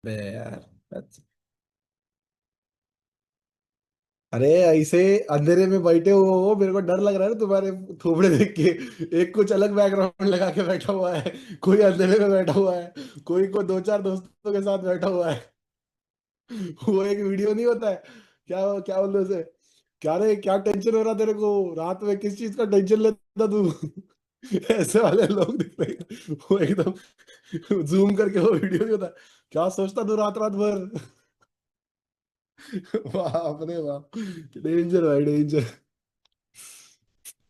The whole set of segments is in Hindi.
बे यार। अरे ऐसे अंधेरे में बैठे हो मेरे को डर लग रहा है ना तुम्हारे थोबड़े देख के। एक कुछ अलग बैकग्राउंड लगा के बैठा हुआ है, कोई अंधेरे में बैठा हुआ है, कोई को दो चार दोस्तों के साथ बैठा हुआ है। वो एक वीडियो नहीं होता है, क्या क्या बोलते हैं उसे, क्या रे क्या टेंशन हो रहा तेरे को, रात में किस चीज का टेंशन लेता तू। ऐसे वाले लोग दिख रहे हैं। वो एकदम जूम करके वो वीडियो नहीं होता, क्या सोचता तू रात रात भर। बाप रे बाप, डेंजर भाई danger.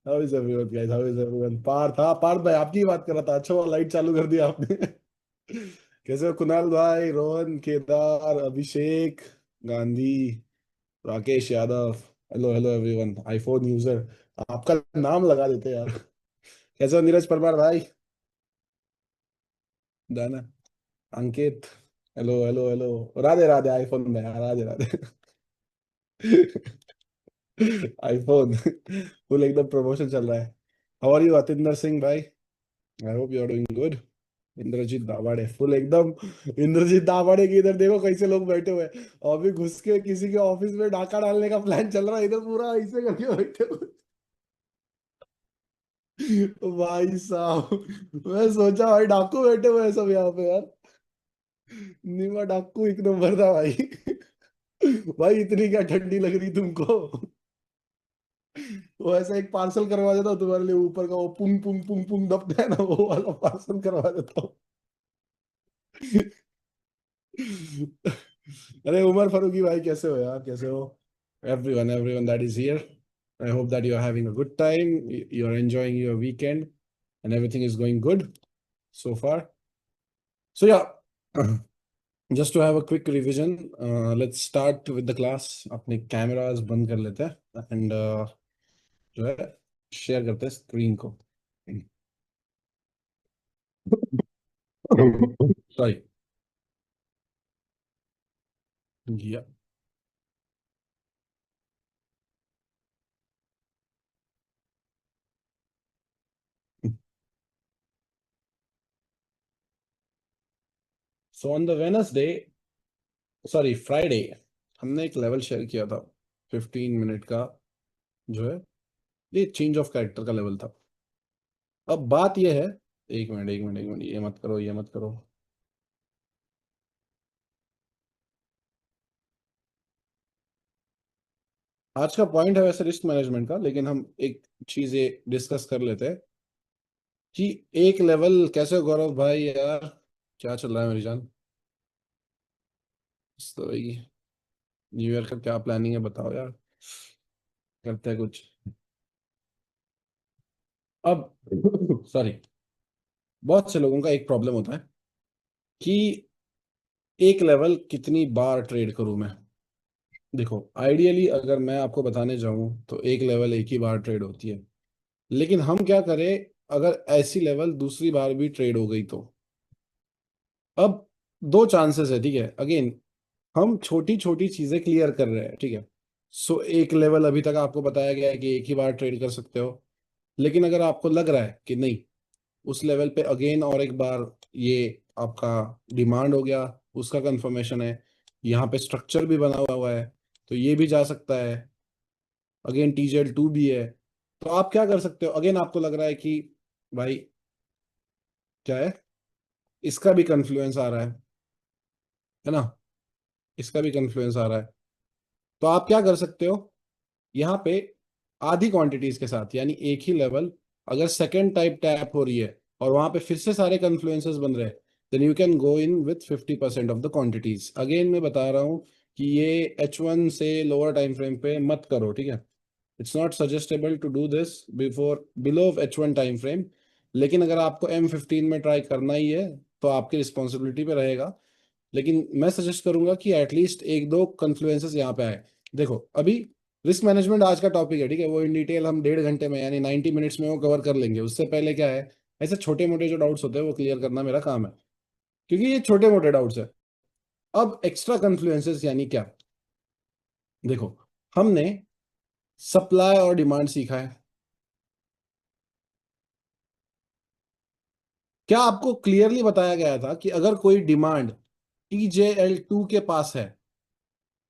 How is everyone guys, how is everyone. Parth, हाँ पार्थ भाई आपकी ही बात कर रहा था, अच्छा हुआ लाइट चालू कर दिया आपने। कैसे हो कुणाल भाई, Rohan, Kedar, Abhishek Gandhi, Rakesh Yadav. Hello hello everyone, iPhone user, आपका नाम लगा देते हैं यार। कैसे हो नीरज परमार भाई, Dana, Ankit, hello hello hello, Radhe Radhe iPhone में, राधे राधे। आईफोन फुल एकदम प्रमोशन चल रहा है। How are you Atinder Singh भाई, I hope you are doing good. Inderjeet Dawade full एकदम, इंद्रजीत दावाड़े की इधर देखो कैसे लोग बैठे हुए हैं। और अभी घुस के किसी के ऑफिस में डाका डालने का प्लान चल रहा है, इधर पूरा ऐसे करके बैठे हुए। भाई साहब मैं सोचा भाई डाकू बैठे हुए हैं सब यहाँ पे यार। निमा डाकू एक नंबर था भाई। भाई इतनी क्या ठंडी लग रही तुमको। वो ऐसा एक पार्सल करवा देता हूँ तुम्हारे लिए, ऊपर का वो पुंग पुंग पुंग पुंग दबता है ना, वो वाला पार्सल करवा देता हूँ। अरे उमर फारूकी भाई कैसे हो यार, कैसे हो। Everyone everyone that is here, I hope that you are having a good time, you are enjoying your weekend and everything is going good so far. So yeah, just to have a quick revision, let's start with the class. अपने कैमरास बंद कर लेते हैं एंड जो है शेयर करते हैं स्क्रीन को। सॉरी। या so on the Wednesday, sorry Friday, हमने एक लेवल शेयर किया था 15 मिनट का, जो है ये चेंज ऑफ कैरेक्टर का लेवल था। अब बात ये है, एक मिनट एक मिनट एक मिनट, ये मत करो ये मत करो। आज का पॉइंट है वैसे रिस्क मैनेजमेंट का, लेकिन हम एक चीज ये डिस्कस कर लेते हैं कि एक लेवल कैसे हो गौरव भाई यार, क्या चल रहा है मेरी जान। तो न्यू ईयर का क्या प्लानिंग है बताओ यार, करते हैं कुछ। अब सॉरी, बहुत से लोगों का एक प्रॉब्लम होता है कि एक लेवल कितनी बार ट्रेड करूं मैं। देखो आइडियली अगर मैं आपको बताने जाऊं तो एक लेवल एक ही बार ट्रेड होती है, लेकिन हम क्या करें अगर ऐसी लेवल दूसरी बार भी ट्रेड हो गई तो। अब दो चांसेस है, ठीक है, अगेन हम छोटी छोटी चीजें क्लियर कर रहे हैं, ठीक है। सो एक लेवल अभी तक आपको बताया गया है कि एक ही बार ट्रेड कर सकते हो, लेकिन अगर आपको लग रहा है कि नहीं, उस लेवल पे अगेन और एक बार ये आपका डिमांड हो गया, उसका कंफर्मेशन है, यहाँ पे स्ट्रक्चर भी बना हुआ है, तो ये भी जा सकता है, अगेन TZ2 भी है। तो आप क्या कर सकते हो, अगेन आपको लग रहा है कि भाई क्या है, इसका भी कन्फ्लुएंस आ रहा है ना, इसका भी कन्फ्लुएंस आ रहा है, तो आप क्या कर सकते हो यहाँ पे आधी क्वांटिटीज के साथ, यानी एक ही लेवल अगर सेकेंड टाइप टैप हो रही है और वहां पे फिर से सारे कन्फ्लुएंसेस बन रहे हैं, then you can go in with 50% of the quantities. Again मैं बता रहा हूँ कि ये H1 से लोअर टाइम फ्रेम पे मत करो, ठीक है। It's not suggestable to do this before below H1 time frame, लेकिन अगर आपको M15 में ट्राई करना ही है तो आपकी रिस्पॉन्सिबिलिटी पे रहेगा। लेकिन मैं सजेस्ट करूंगा कि एटलीस्ट एक दो कन्फ्लुएंसेस यहाँ पे आए। देखो अभी रिस्क मैनेजमेंट आज का टॉपिक है, ठीक है, वो इन डिटेल हम 1.5 घंटे में यानी 90 मिनट्स में वो कवर कर लेंगे। उससे पहले क्या है, ऐसे छोटे मोटे जो डाउट्स होते हैं वो क्लियर करना मेरा काम है, क्योंकि ये छोटे मोटे डाउट्स है। अब एक्स्ट्रा कन्फ्लुएंसेस यानी क्या, देखो हमने सप्लाई और डिमांड सीखा है, क्या आपको क्लियरली बताया गया था कि अगर कोई डिमांड TJL2 के पास है,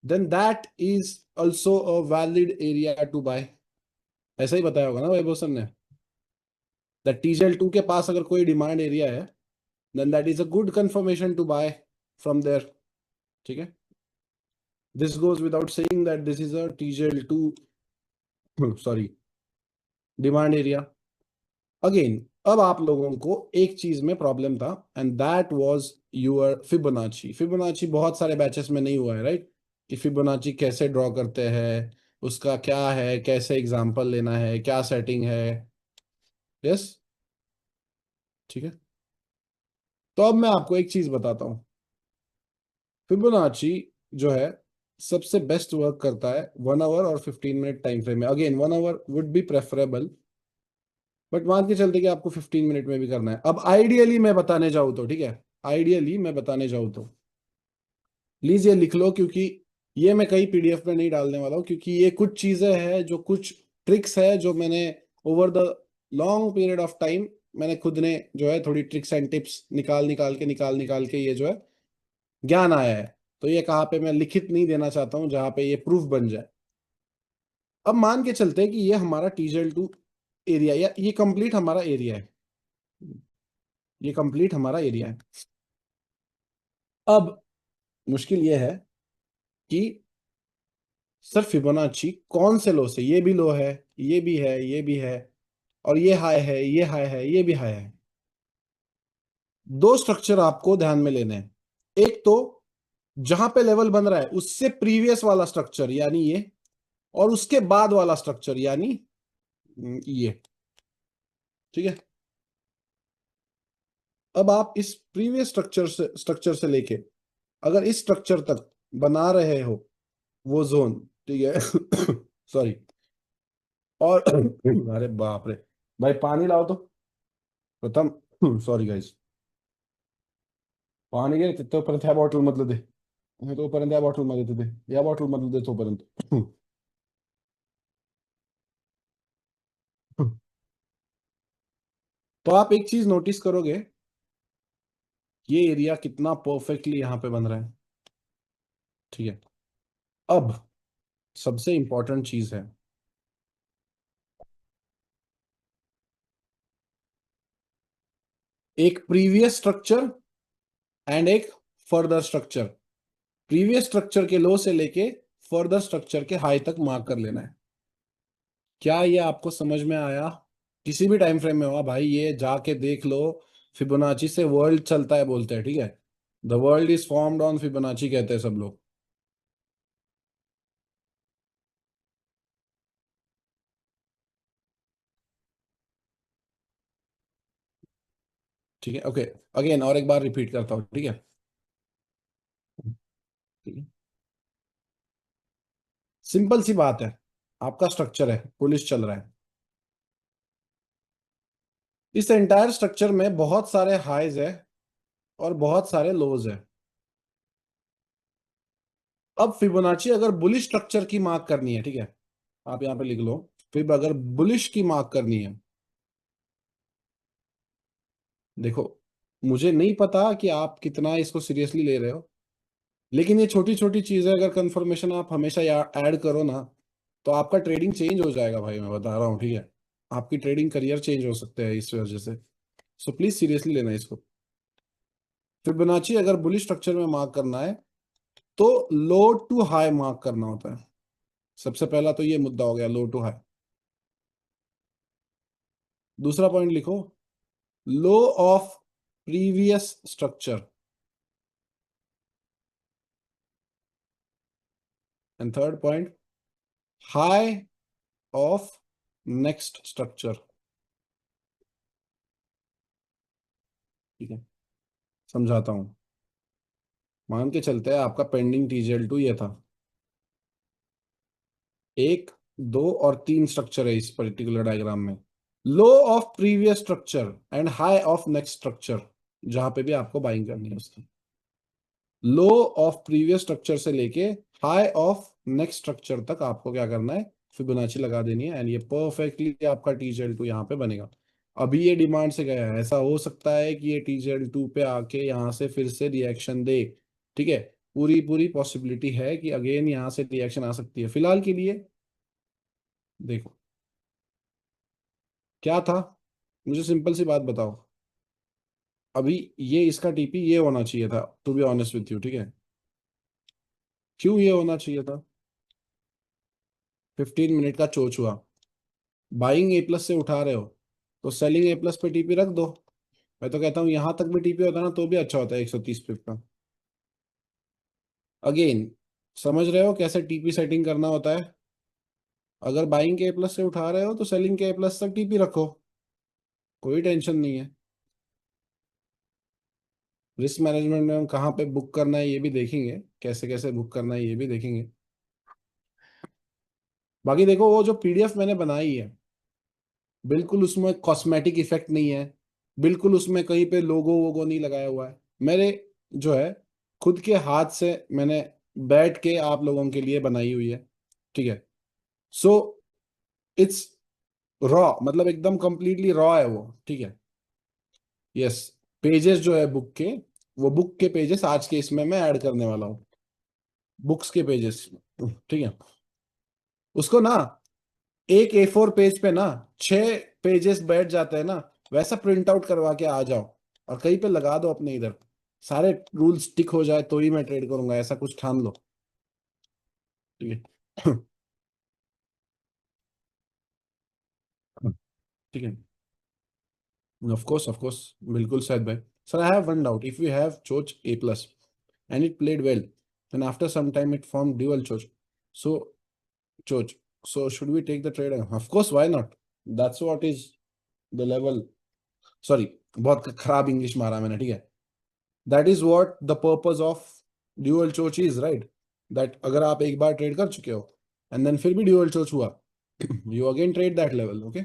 then that is also a valid area to buy. ऐसा ही बताया होगा ना वैभव सर ने, दैट TJL2 के पास अगर कोई डिमांड एरिया है, then that is a good confirmation to buy from there. ठीक है, this goes without saying that this is a TJL2 sorry demand area. Again, अब आप लोगों को एक चीज में प्रॉब्लम था, and that was your Fibonacci. Fibonacci बहुत सारे बैचेस में नहीं हुआ है, राइट? कि फिबोनाची कैसे ड्रॉ करते हैं, उसका क्या है, कैसे एग्जांपल लेना है, क्या सेटिंग है। यस, ठीक है। तो अब मैं आपको एक चीज बताता हूँ। फिबोनाची जो है सबसे बेस्ट वर्क करता है 1 आवर और 15 मिनट टाइम फ्रेम में। Again 1 hour would be preferable, but मान के चलते कि आपको 15 मिनट में भी करना है। अब आइडियली मैं बताने जाऊँ तो, ठीक है, आइडियली मैं बताने जाऊँ तो प्लीज ये लिख लो, क्योंकि ये मैं कहीं PDF में नहीं डालने वाला हूँ, क्योंकि ये कुछ चीजें हैं जो कुछ ट्रिक्स है जो मैंने over the long period of time मैंने खुद ने जो है थोड़ी ट्रिक्स एंड टिप्स निकाल निकाल के ये जो है ज्ञान आया है। तो ये कहाँ पे मैं लिखित नहीं देना चाहता हूँ जहाँ पे ये प्रूफ बन जाए। अब मान के चलते हैं कि ये हमारा TJL2 एरिया, या ये कंप्लीट हमारा एरिया है, ये कंप्लीट हमारा एरिया है। अब मुश्किल ये है कि सर फिबोनाची कौन से लो से, ये भी लो है, ये भी है, ये भी है, और ये हाई है, ये हाई है, ये भी हाई है। दो स्ट्रक्चर आपको ध्यान में लेने हैं। एक तो जहां पे लेवल बन रहा है उससे प्रीवियस वाला स्ट्रक्चर यानी ये, और उसके बाद वाला स्ट्रक्चर यानी ये। ठीक है, अब आप इस प्रीवियस स्ट्रक्चर से लेके अगर इस स्ट्रक्चर तक बना रहे हो वो जोन, ठीक है सॉरी, और अरे बाप रे, भाई पानी लाओ तो प्रथम सॉरी गाइस, पाणी घे तोपर्यंत ह्या बॉटल मधलं दे, तोपर्यंत या बॉटल मध्ये दे, या बॉटल मधलं दे तोपर्यंत तो आप एक चीज नोटिस करोगे, ये एरिया कितना परफेक्टली यहाँ पे बन रहा है। ठीक है, अब सबसे इंपॉर्टेंट चीज है, एक प्रीवियस स्ट्रक्चर एंड एक फर्दर स्ट्रक्चर। प्रीवियस स्ट्रक्चर के लो से लेके फर्दर स्ट्रक्चर के हाई तक मार्क कर लेना है। क्या ये आपको समझ में आया? किसी भी टाइम फ्रेम में हुआ भाई, ये जाके देख लो। फिबोनाची से वर्ल्ड चलता है बोलते हैं, ठीक है, the world is formed on Fibonacci कहते हैं सब लोग। ठीक है, ओके, अगेन और एक बार रिपीट करता हूँ, ठीक है। ठीक है, सिंपल सी बात है, आपका स्ट्रक्चर है, पुलिस चल रहा है, इस एंटायर स्ट्रक्चर में बहुत सारे हाईज है और बहुत सारे लोज है। अब फिबोनाची अगर बुलिश स्ट्रक्चर की मार्क करनी है, ठीक है, आप यहां पे लिख लो, फिर अगर बुलिश की मार्क करनी है, देखो मुझे नहीं पता कि आप कितना इसको सीरियसली ले रहे हो, लेकिन ये छोटी छोटी चीजें अगर कंफर्मेशन आप हमेशा ऐड करो ना, तो आपका ट्रेडिंग चेंज हो जाएगा भाई, मैं बता रहा हूँ, ठीक है। आपकी ट्रेडिंग करियर चेंज हो सकते हैं इस वजह से। सो प्लीज सीरियसली लेना इसको। फिबोनाची अगर बुलिश स्ट्रक्चर में मार्क करना है तो लो टू हाई मार्क करना होता है। सबसे पहला तो ये मुद्दा हो गया, लो टू हाई। दूसरा पॉइंट लिखो, low of previous structure. And third point, high of next structure. ठीक है, समझाता हूं। मान के चलते हैं आपका पेंडिंग TJL2 ये था, एक, दो और तीन स्ट्रक्चर है इस पर्टिकुलर डायग्राम में। Low of previous structure and high of next structure, जहां पे भी आपको बाइंग करनी है उसकी। लो ऑफ प्रीवियस स्ट्रक्चर से लेके हाई ऑफ नेक्स्ट स्ट्रक्चर तक आपको क्या करना है, फिबोनाची लगा देनी है, एंड ये परफेक्टली आपका TJL2 यहाँ पे बनेगा। अभी ये डिमांड से गया है, ऐसा हो सकता है कि ये TJL2 पे आके यहाँ से फिर से रिएक्शन दे, ठीक है, पूरी पूरी पॉसिबिलिटी है कि अगेन यहाँ से रिएक्शन आ सकती है। फिलहाल के लिए देखो क्या था, मुझे सिंपल सी बात बताओ। अभी ये इसका टीपी ये होना चाहिए था, to be honest with you, ठीक है। क्यों ये होना चाहिए था? 15 मिनट का चोच हुआ, बाइंग ए प्लस से उठा रहे हो तो सेलिंग ए प्लस पे टीपी रख दो। मैं तो कहता हूँ यहाँ तक भी टीपी होता ना तो भी अच्छा होता है 130 पिप का। अगेन, समझ रहे हो कैसे टीपी सेटिंग करना होता है? अगर बाइंग के ए प्लस से उठा रहे हो तो सेलिंग के ए प्लस तक टीपी रखो, कोई टेंशन नहीं है। रिस्क मैनेजमेंट में हम कहाँ पे बुक करना है ये भी देखेंगे, कैसे कैसे बुक करना है ये भी देखेंगे। बाकी देखो वो जो पीडीएफ मैंने बनाई है, बिल्कुल उसमें कॉस्मेटिक इफेक्ट नहीं है, बिल्कुल उसमें कहीं पे लोगो वोगो नहीं लगाया हुआ है। मेरे जो है खुद के हाथ से मैंने बैठ के आप लोगों के लिए बनाई हुई है, ठीक है। सो इट्स रॉ, मतलब एकदम कंप्लीटली रॉ है वो, ठीक है। यस, पेजेस जो है बुक के, वो बुक के पेजेस आज के इसमें मैं ऐड करने वाला हूँ, बुक्स के पेजेस, ठीक है। उसको ना एक A4 पेज पे ना 6 पेजेस बैठ जाते हैं ना, वैसा प्रिंट आउट करवा के आ जाओ और कहीं पे लगा दो अपने इधर, सारे रूल्स टिक हो जाए तो ही मैं ट्रेड करूंगा, ऐसा कुछ ठान लो, ठीक है। ठीक है, ऑफ कोर्स, बिल्कुल शायद भाई। Sir I have one doubt, if you have चोच ए plus and it played well, then after some time it formed dual choch, so choch, so should we take the trade? Of course, why not? That's what is the level, sorry, बहुत खराब इंग्लिश मारा मैंने, ठीक है। That is what the purpose of dual चोच इज, राइट। दैट अगर आप एक बार ट्रेड कर चुके हो एंड देन फिर भी ड्यूअल चोच हुआ, you again trade that level, okay.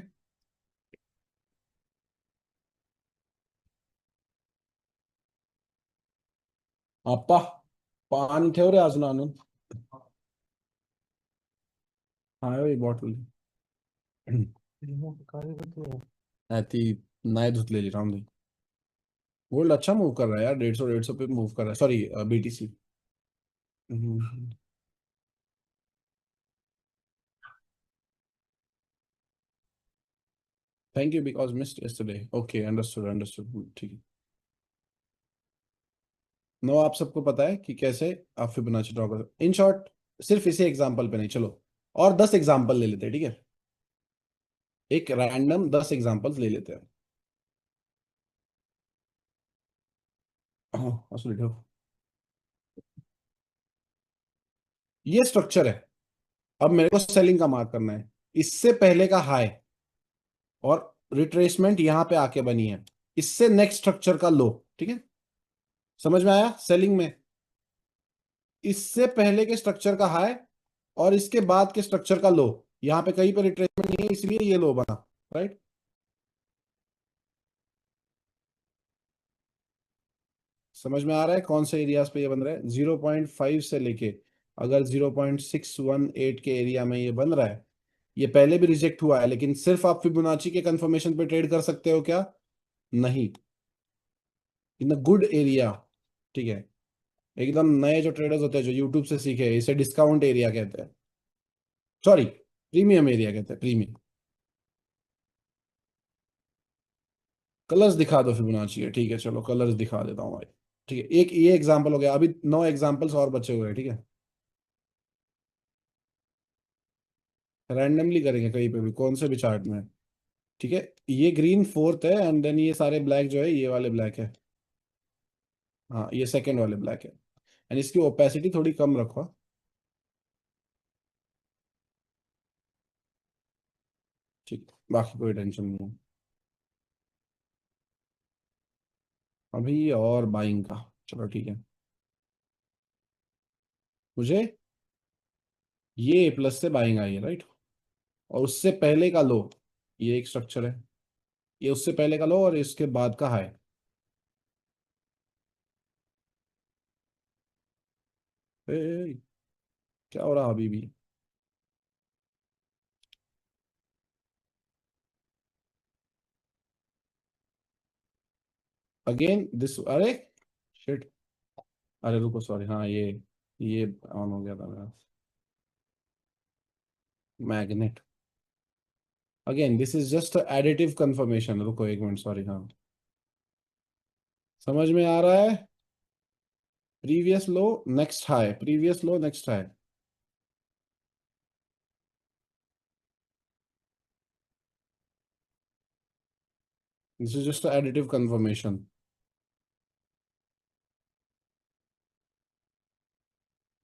अप्पा पान ठेवरे अजून आणून, हाय वही बॉटल ती नाही धुतलेली, राहून दे। गोल्ड अच्छा मूव कर रहा है यार, 150 पे मूव कर रहा है, sorry BTC. Thank you because missed yesterday, okay understood understood, ठीक है। नो, आप सबको पता है कि कैसे आप फिबोनाची ड्रॉ कर, इन शॉर्ट, सिर्फ इसी एग्जांपल पे नहीं, चलो और 10 एग्जांपल ले लेते हैं, ठीक है। एक रैंडम 10 एग्जांपल्स ले लेते हैं। हाँ, असली ढो। ये स्ट्रक्चर है, अब मेरे को सेलिंग का मार्क करना है, इससे पहले का हाई और रिट्रेसमेंट यहां पे आके बनी है, इससे नेक्स्ट स्ट्रक्चर का लो, ठीक है। समझ में आया सेलिंग में? इससे पहले के स्ट्रक्चर का हाई और इसके बाद के स्ट्रक्चर का लो, यहाँ पे कहीं पे रिट्रेसमेंट नहीं है इसलिए ये लो बना, राइट। समझ में आ रहा है कौन से एरियाज पे ये बन रहा है? 0.5 से लेके अगर 0.618 के एरिया में ये बन रहा है, ये पहले भी रिजेक्ट हुआ है, लेकिन सिर्फ आप फिबोनाची के कंफर्मेशन पे ट्रेड कर सकते हो क्या? नहीं, इन अ गुड एरिया, ठीक है। एकदम नए जो ट्रेडर्स होते हैं जो यूट्यूब से सीखे हैं, इसे डिस्काउंट एरिया कहते हैं, सॉरी प्रीमियम एरिया कहते हैं, प्रीमियम। कलर्स दिखा दो फिबोनाची के, ठीक है चलो कलर्स दिखा देता हूँ भाई। ठीक है, एक ये एग्जांपल हो गया, अभी 9 एग्जांपल्स और बचे हुए हैं, ठीक है। रैंडमली करेंगे कहीं पे भी, कौन से भी चार्ट में, ठीक है। ये ग्रीन फोर्थ है एंड देन ये सारे ब्लैक जो है ये वाले ब्लैक है, हाँ ये सेकंड वाले ब्लैक है। एंड इसकी ओपेसिटी थोड़ी कम रखो, ठीक है, बाकी कोई टेंशन नहीं है। अभी और बाइंग का, चलो ठीक है। मुझे ये प्लस से बाइंग आई है, राइट, और उससे पहले का लो, ये एक स्ट्रक्चर है, ये उससे पहले का लो और इसके बाद का हाई। ए, क्या हो रहा अभी भी? अगेन दिस, अरे शिट, अरे रुको, सॉरी, हाँ ये ऑन हो गया था मेरा। Magnet. Again this is just additive confirmation. रुको एक मिनट, सॉरी, हाँ। समझ में आ रहा है? Previous low, next high, previous low, next high. This is just additive confirmation.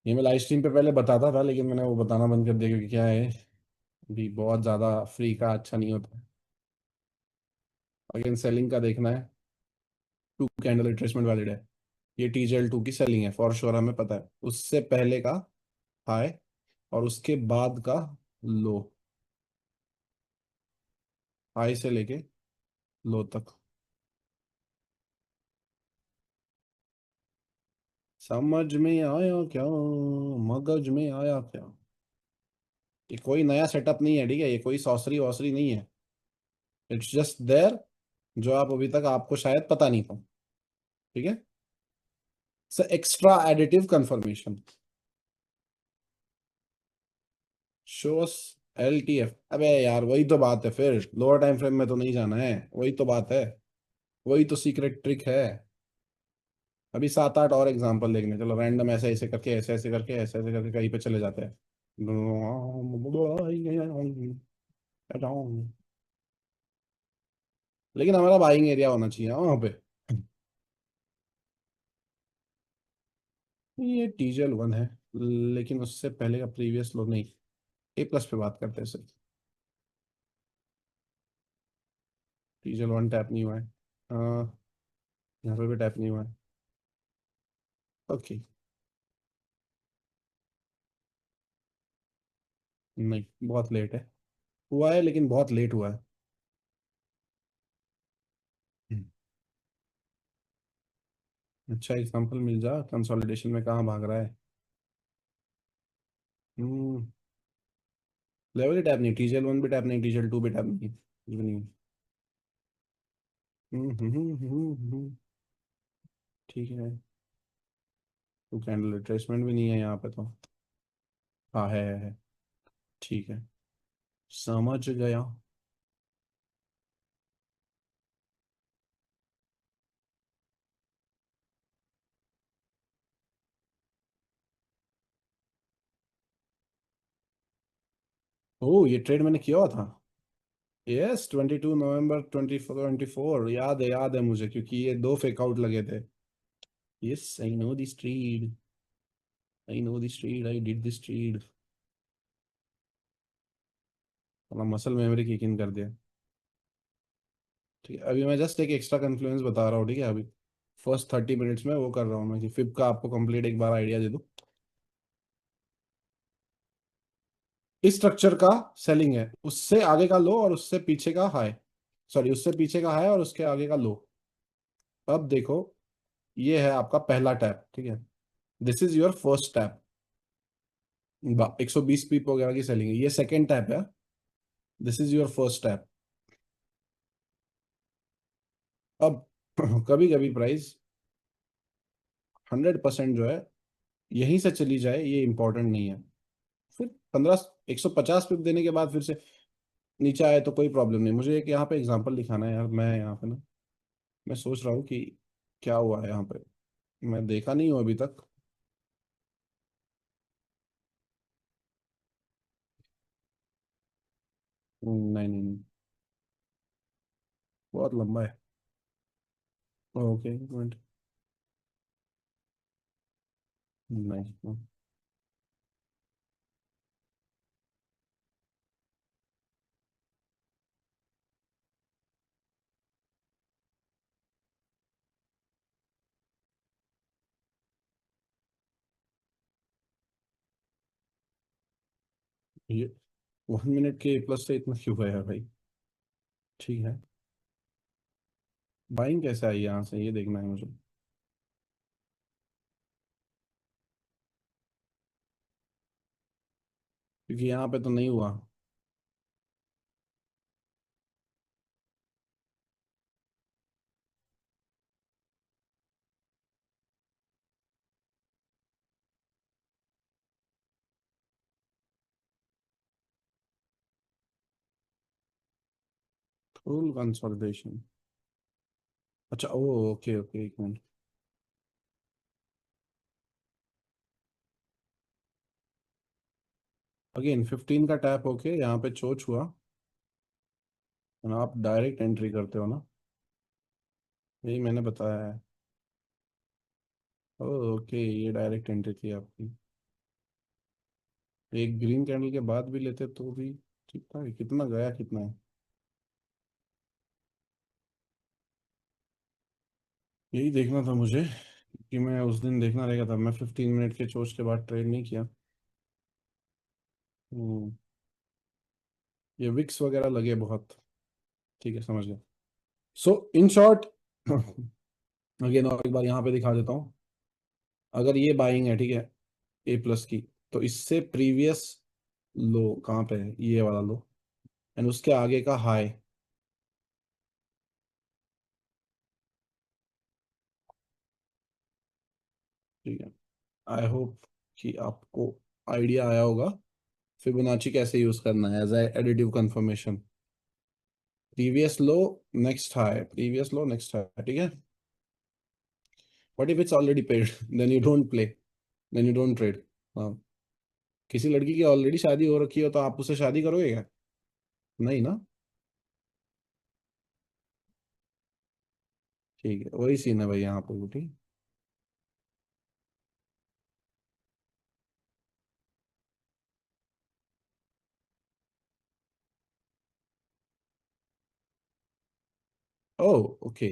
ये मैं लाइव स्ट्रीम पे पहले बताता था, लेकिन मैंने वो बताना बंद कर दिया, क्योंकि क्या है, अभी बहुत ज़्यादा फ्री का अच्छा नहीं होता। अगेन सेलिंग का देखना है। टू कैंडल रिट्रेसमेंट वैलिड है। ये TJL2 की सेलिंग है फॉर श्योर, हमें पता है। उससे पहले का हाई और उसके बाद का लो, हाई से लेके लो तक। समझ में आया क्या? मगज में आया क्या? ये कोई नया सेटअप नहीं है, ठीक है? ये कोई सॉसरी वॉसरी नहीं है। इट्स जस्ट देयर, जो आप अभी तक आपको शायद पता नहीं था। ठीक है। Extra additive confirmation shows LTF। अबे यार, वही तो बात है, फिर लोअर टाइम फ्रेम में तो नहीं जाना है, वही तो बात है। वही तो सीक्रेट ट्रिक है। अभी 7 8 और एग्जांपल देखने चलो, रैंडम ऐसे ऐसे करके, ऐसे ऐसे करके, ऐसे ऐसे करके कहीं पे चले जाते हैं। लेकिन हमारा बाइंग एरिया होना चाहिए वहां पे। ये TJL1 है, लेकिन उससे पहले का प्रीवियस लो नहीं। A+ पे बात करते हैं सिर्फ। TJL1 टैप नहीं हुआ है। यहाँ पे भी टैप नहीं हुआ है। ओके। नहीं, बहुत लेट है। हुआ है, लेकिन बहुत लेट हुआ है। हम्म। अच्छा एग्जांपल मिल जा, कंसोलिडेशन में कहाँ भाग रहा है? हम्म। लेवल ही टैप नहीं, TJL1 भी टैप नहीं, TJL2 भी टैप नहीं, कुछ भी नहीं। ठीक है। टू कैंडल रिट्रेसमेंट भी नहीं है यहाँ पे तो। हाँ है। ठीक है, समझ गया। ओ, ये ट्रेड मैंने किया हुआ था। यस, 22 नवंबर 2024, याद है मुझे, क्योंकि ये दो फेक आउट लगे थे। Yes, I know this trade. I know this trade, I did this trade. अपना मसल मेमोरी किक इन कर दिया। ठीक है, अभी मैं जस्ट एक एक्स्ट्रा कन्फ्लुएंस बता रहा हूँ, ठीक है? अभी फर्स्ट 30 मिनट्स में वो कर रहा हूँ मैं, कि फिब का आपको कंप्लीट एक बार आइडिया दे दूँ। इस स्ट्रक्चर का सेलिंग है, उससे आगे का लो और उससे पीछे का हाई। सॉरी, उससे पीछे का हाई और उसके आगे का लो। अब देखो, ये है आपका पहला टैप, ठीक है? This is your first tap. 120 पीप वगैरह की सेलिंग है, ये सेकेंड टैप है। This is your first tap. अब कभी कभी प्राइस 100% जो है यहीं से चली जाए, ये इंपॉर्टेंट नहीं है। फिर 150 पिप देने के बाद फिर से नीचे आए तो कोई प्रॉब्लम नहीं। मुझे एक यहाँ पे एग्जांपल दिखाना है यार, मैं यहाँ पे ना, मैं सोच रहा हूँ कि क्या हुआ है यहाँ पे। मैं देखा नहीं हूँ अभी तक। नहीं नहीं नहीं, बहुत लंबा है। ओके, एक मिनट। नहीं, ये 1 मिनट के प्लस से इतना क्यों गया है भाई? ठीक है। बाइंग कैसे आई यहाँ से, ये देखना है मुझे। क्योंकि यहाँ पे तो नहीं हुआ। Full consolidation. अच्छा ओ, ओके ओके, एक मिनट। अगेन 15 का टैप होके यहाँ पे चोच हुआ, और आप डायरेक्ट एंट्री करते हो ना, यही मैंने बताया है। ओके, ये डायरेक्ट एंट्री थी आपकी। एक ग्रीन कैंडल के बाद भी लेते तो भी ठीक था। कितना गया, कितना है, यही देखना था मुझे, कि मैं उस दिन देखना रहेगा था। मैं 15 मिनट के चोट के बाद ट्रेड नहीं किया। हम्म, ये विक्स वगैरह लगे बहुत। ठीक है, समझ गया। सो इन शॉर्ट, अगेन और एक बार यहाँ पे दिखा देता हूँ। अगर ये बाइंग है, ठीक है, ए प्लस की, तो इससे प्रीवियस लो कहाँ पे है, ये वाला लो, एंड उसके आगे का हाई। ठीक है, आई होप कि आपको आइडिया आया होगा फिबोनाची कैसे यूज करना है as additive confirmation. Previous low, next high, previous low, next high, ठीक है। What if it's already paid, then you don't play, then you don't trade. हाँ, किसी लड़की की ऑलरेडी शादी हो रखी हो तो आप उससे शादी करोगे क्या? नहीं ना। ठीक है, वही सीन है भाई यहाँ पे भी, ठीक। ओह ओके,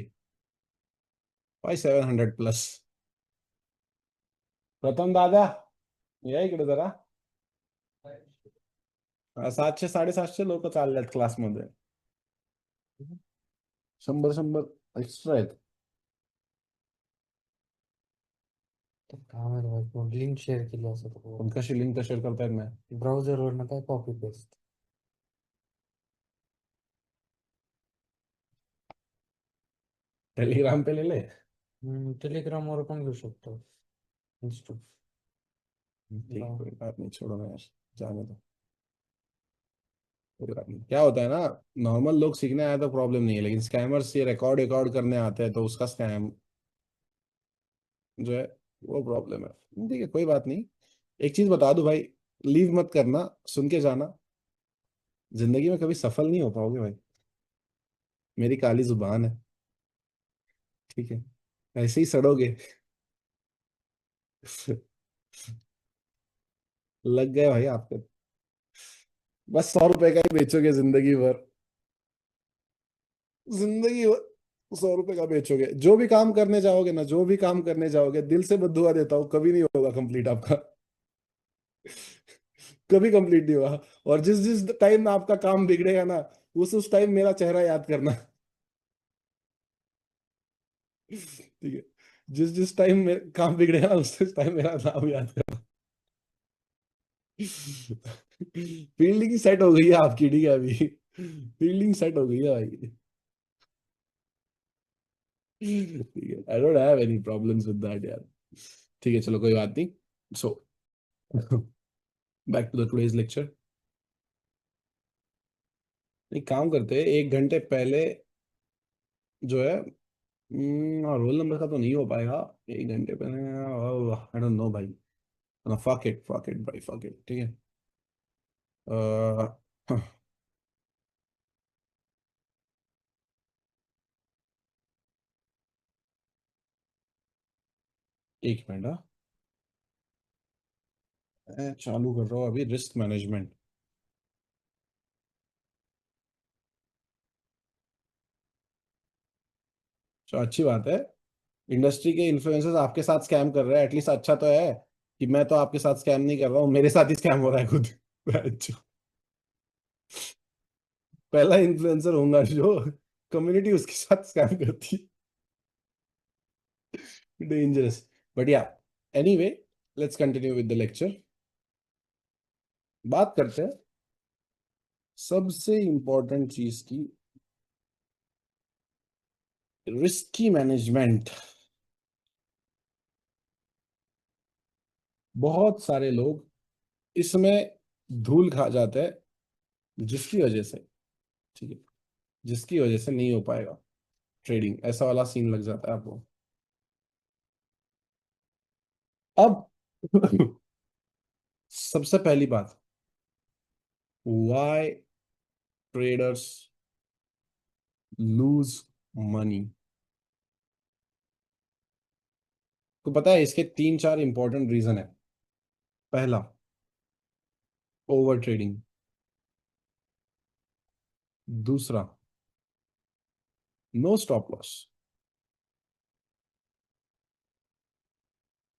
भाई 700 प्लस। प्रथम दादा, या इकडे जरा. 700 साडेसातशे लोक चालल्यात क्लासमध्ये. 100 100 एक्स्ट्रा आहेत. तर काय माहिती भाई, कोण लिंक शेअर केली असं पण कशी लिंक शेअर करतायत नाही? ब्राउझरवरनं काय कॉपी पेस्ट. टेलीग्राम पे ले ले. टेलिग्रामवर पण घेऊ शकतो. इन्स्टॉल. ठीक, कोई बात नहीं, छोड़ो ना यार, जाने दो, कोई बात नहीं। क्या होता है ना, नॉर्मल लोग सीखने आए तो प्रॉब्लम नहीं है, लेकिन स्कैमर्स ये रिकॉर्ड रिकॉर्ड करने आते हैं तो उसका स्कैम जो है वो प्रॉब्लम है। ठीक है, कोई बात नहीं। एक चीज बता दूं भाई, लीव मत करना, सुन के जाना। जिंदगी में कभी सफल नहीं हो पाओगे भाई, मेरी काली जुबान है। ठीक है, ऐसे ही सड़ोगे। लग गए भाई आपके, बस 100 रुपए का ही बेचोगे जिंदगी भर, जिंदगी भर 100 रुपए का बेचोगे। जो भी काम करने जाओगे ना, जो भी काम करने जाओगे, दिल से बद्दुआ देता हूँ, कभी नहीं होगा कंप्लीट आपका। कभी कंप्लीट नहीं होगा। और जिस जिस टाइम आपका काम बिगड़ेगा ना, उस टाइम मेरा चेहरा याद करना। ठीक है, जिस जिस टाइम काम बिगड़ेगा ना, उस टाइम मेरा नाम याद करना। फील्डिंग सेट हो गई है आपकी, ठीक है, अभी फील्डिंग सेट हो गई है भाई। ठीक है, I don't have any problems with that यार। ठीक है, चलो कोई बात नहीं। So back to the today's lecture. एक काम करते हैं, 1 घंटे पहले जो है, रोल नंबर का तो नहीं हो पाएगा 1 घंटे पहले। आई डोंट नो भाई, फक इट भाई, फक इट, ठीक है। हाँ, 1 मिनट, हाँ। मैं चालू कर रहा हूँ अभी रिस्क मैनेजमेंट। तो अच्छी बात है, इंडस्ट्री के इन्फ्लुएंसर्स आपके साथ स्कैम कर रहे हैं, एटलीस्ट अच्छा तो है कि मैं तो आपके साथ स्कैम नहीं कर रहा हूँ, मेरे साथ ही स्कैम हो रहा है खुद। अच्छा, पहला इन्फ्लुएंसर होऊंगा जो कम्युनिटी उसके साथ स्कैम करती है, डेंजरस। बट या, anyway, let's continue with the lecture. बात करते हैं सबसे इंपॉर्टेंट चीज की, रिस्क की मैनेजमेंट। बहुत सारे लोग इसमें धूल खा जाते हैं, जिसकी वजह से, ठीक है, जिसकी वजह से नहीं हो पाएगा ट्रेडिंग, ऐसा वाला सीन लग जाता है आपको। अब सबसे पहली बात, व्हाई ट्रेडर्स लूज मनी। तो पता है इसके तीन चार इंपॉर्टेंट रीजन है। पहला, ओवर ट्रेडिंग। दूसरा, नो स्टॉप लॉस।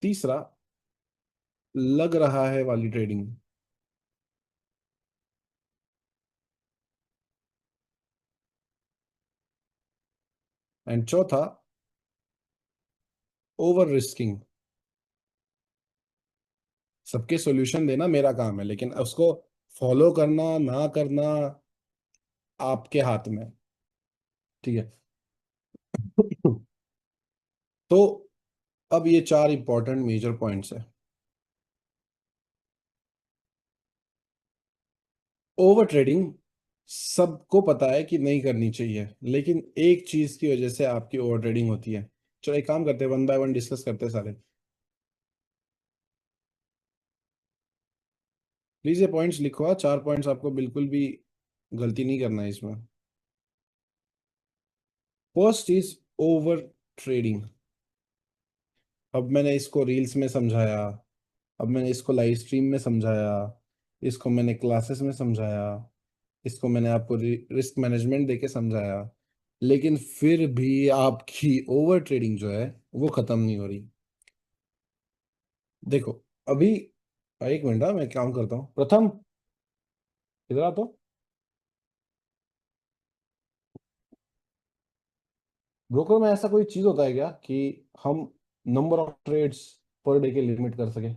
तीसरा, लग रहा है वाली ट्रेडिंग। एंड चौथा, ओवर रिस्किंग। सबके सॉल्यूशन देना मेरा काम है, लेकिन उसको फॉलो करना ना करना आपके हाथ में है, ठीक है। तो अब ये चार इंपॉर्टेंट मेजर पॉइंट्स है। ओवर ट्रेडिंग सबको पता है कि नहीं करनी चाहिए, लेकिन एक चीज की वजह से आपकी ओवर ट्रेडिंग होती है। चलो एक काम करते हैं, वन बाय वन डिस्कस करते हैं सारे। प्लीज ये पॉइंट्स लिखो, चार पॉइंट्स, आपको बिल्कुल भी गलती नहीं करना है इसमें। First is over trading. अब मैंने इसको रील्स में समझाया, अब मैंने इसको लाइव स्ट्रीम में समझाया, इसको मैंने क्लासेस में समझाया, इसको मैंने आपको रिस्क मैनेजमेंट देके समझाया, लेकिन फिर भी आपकी ओवर ट्रेडिंग जो है वो खत्म नहीं हो रही। देखो अभी, एक मिनट, मैं काम करता हूँ। प्रथम, इधर आ तो। ब्रोकर में ऐसा कोई चीज होता है क्या कि हम number of trades per day के लिमिट कर सके?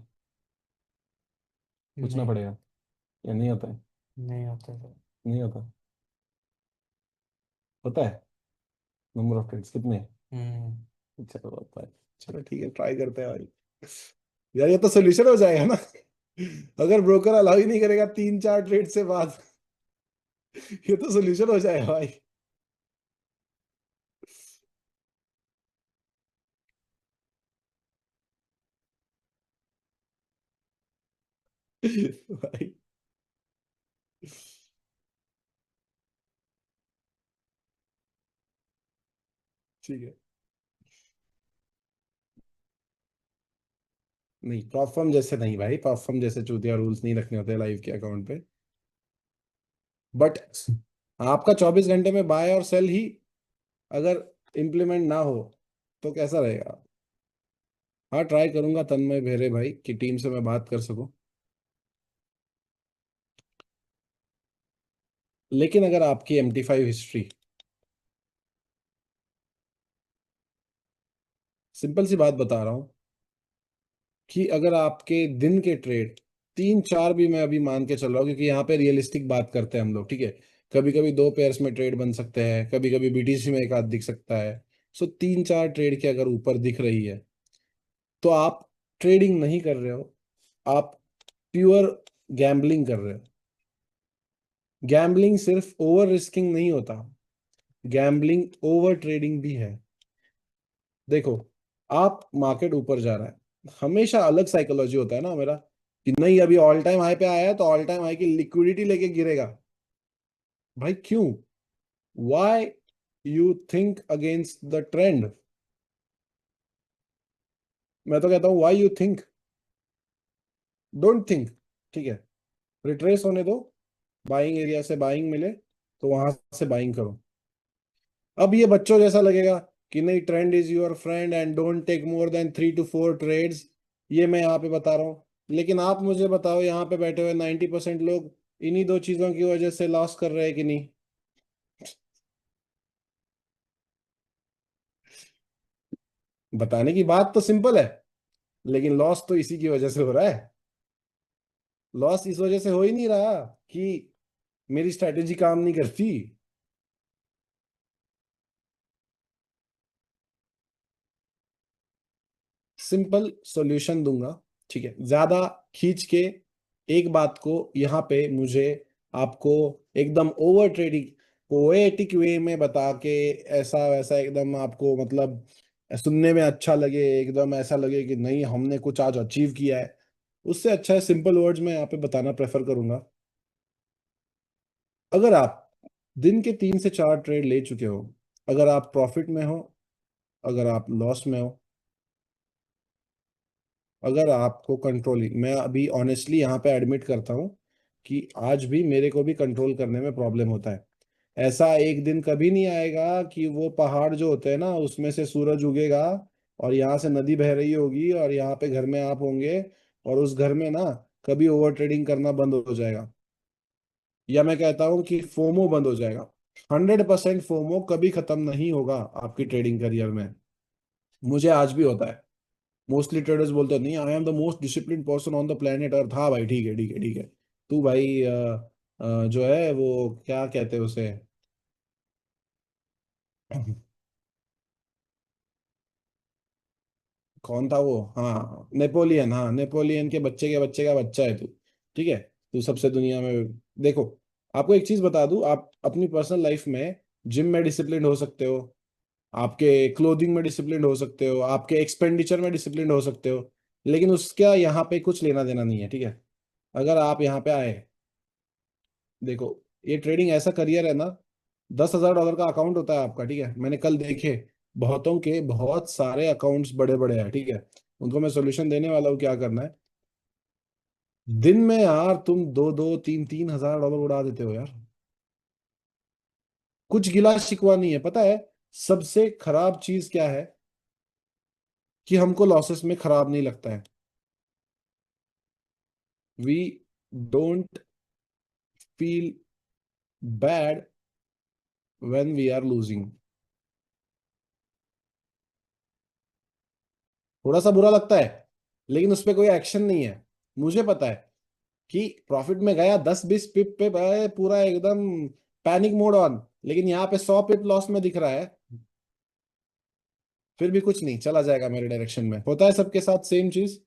पूछना नहीं, पड़ेगा, या नहीं होता है? नहीं होता सर। नहीं होता। होता है। नंबर ऑफ ट्रेड्स कितने? हम्म। चलो होता है। चलो ठीक है, ट्राई करते हैं भाई। यार ये तो सोल्यूशन हो जाएगा ना। अगर ब्रोकर अलाउ ही नहीं करेगा तीन चार ट्रेड से बाद, ये तो सोल्यूशन हो जाएगा भाई। भाई ठीक है। नहीं, टॉप फर्म जैसे नहीं भाई, टॉप फर्म जैसे चूतिया रूल्स नहीं रखने होते लाइव के अकाउंट पे। बट आपका 24 घंटे में बाय और सेल ही अगर इम्प्लीमेंट ना हो तो कैसा रहेगा? हाँ, ट्राई करूंगा तन्मय भेरे भाई की टीम से मैं बात कर सकूं। लेकिन अगर आपकी MT5 हिस्ट्री, सिंपल सी बात बता रहा हूं, कि अगर आपके दिन के ट्रेड तीन चार भी, मैं अभी मान के चल रहा हूँ क्योंकि यहाँ पे रियलिस्टिक बात करते हैं हम लोग, ठीक है। कभी कभी दो पेयर्स में ट्रेड बन सकते हैं, कभी कभी BTC में एक आध दिख सकता है। सो तीन चार ट्रेड के अगर ऊपर दिख रही है तो आप ट्रेडिंग नहीं कर रहे हो, आप प्योर गैम्बलिंग कर रहे हो। गैम्बलिंग सिर्फ ओवर रिस्किंग नहीं होता, गैम्बलिंग ओवर ट्रेडिंग भी है। देखो, आप मार्केट ऊपर जा रहा है, हमेशा अलग साइकोलॉजी होता है ना मेरा, कि नहीं अभी ऑल टाइम हाई पे आया है तो ऑल टाइम हाई की लिक्विडिटी लेके गिरेगा। भाई क्यों? Why you think against the trend? मैं तो कहता हूं why you think, don't think, ठीक है। रिट्रेस होने दो, बाइंग एरिया से बाइंग मिले तो वहां से बाइंग करो। अब ये बच्चों जैसा लगेगा कि नहीं, trend is your friend and don't take more than 3 to 4 trades, ये मैं यहाँ पे बता रहा हूँ। लेकिन आप मुझे बताओ, यहाँ पे बैठे हुए 90% लोग इन्हीं दो चीजों की वजह से लॉस कर रहे हैं कि नहीं? बताने की बात तो सिंपल है, लेकिन लॉस तो इसी की वजह से हो रहा है। लॉस इस वजह से हो ही नहीं रहा कि मेरी स्ट्रैटेजी काम नहीं करती। सिंपल सॉल्यूशन दूंगा, ठीक है, ज्यादा खींच के एक बात को यहाँ पे मुझे आपको एकदम ओवर ट्रेडिंग पोएटिक वे में बता के, ऐसा वैसा एकदम आपको मतलब सुनने में अच्छा लगे, एकदम ऐसा लगे कि नहीं हमने कुछ आज अचीव किया है, उससे अच्छा है सिंपल वर्ड्स में यहाँ पे बताना प्रेफर करूंगा। अगर आप दिन के 3 से 4 ट्रेड ले चुके हो, अगर आप प्रॉफिट में हो, अगर आप लॉस में हो, अगर आपको कंट्रोलिंग, मैं अभी ऑनेस्टली यहाँ पे एडमिट करता हूँ कि आज भी मेरे को भी कंट्रोल करने में प्रॉब्लम होता है। ऐसा एक दिन कभी नहीं आएगा कि वो पहाड़ जो होते हैं ना उसमें से सूरज उगेगा और यहाँ से नदी बह रही होगी और यहाँ पे घर में आप होंगे और उस घर में ना कभी ओवर ट्रेडिंग करना बंद हो जाएगा, या मैं कहता हूँ कि फोमो बंद हो जाएगा। 100% फोमो कभी खत्म नहीं होगा आपकी ट्रेडिंग करियर में। मुझे आज भी होता है। मोस्टली ट्रेडर्स बोलते हैं नहीं I am the most discipline person on the planet earth. हाँ भाई ठीक है ठीक है ठीक है। तू भाई जो है वो क्या कहते हैं उसे कौन था वो, हाँ नेपोलियन, हाँ नेपोलियन के बच्चे का बच्चा है तू। ठीक है, तू सबसे दुनिया में। देखो, आपको एक चीज बता दूं, आप अपनी पर्सनल लाइफ में जिम में डिसिप्लिन हो सकते हो, आपके क्लोथिंग में डिसिप्लिन हो सकते हो, आपके एक्सपेंडिचर में डिसिप्लिन हो सकते हो, लेकिन उसका यहाँ पे कुछ लेना देना नहीं है। ठीक है, अगर आप यहाँ पे आए, देखो ये ट्रेडिंग ऐसा करियर है ना, $10,000 का अकाउंट होता है आपका। ठीक है, मैंने कल देखे बहुतों के बहुत सारे अकाउंट्स बड़े बड़े हैं। ठीक है, उनको मैं सोल्यूशन देने वाला हूँ क्या करना है। दिन में यार तुम 2-2 3-3 हजार डॉलर उड़ा देते हो यार। कुछ गिला शिकवा नहीं है, पता है सबसे खराब चीज क्या है, कि हमको लॉसेस में खराब नहीं लगता है। We don't feel bad when we are losing. थोड़ा सा बुरा लगता है, लेकिन उस पर कोई एक्शन नहीं है। मुझे पता है कि प्रॉफिट में गया 10-20 पिप पे भाई पूरा एकदम पैनिक मोड ऑन, लेकिन यहाँ पे 100 पिप लॉस में दिख रहा है, फिर भी कुछ नहीं, चला जाएगा मेरे डायरेक्शन में। होता है सबके साथ सेम चीज।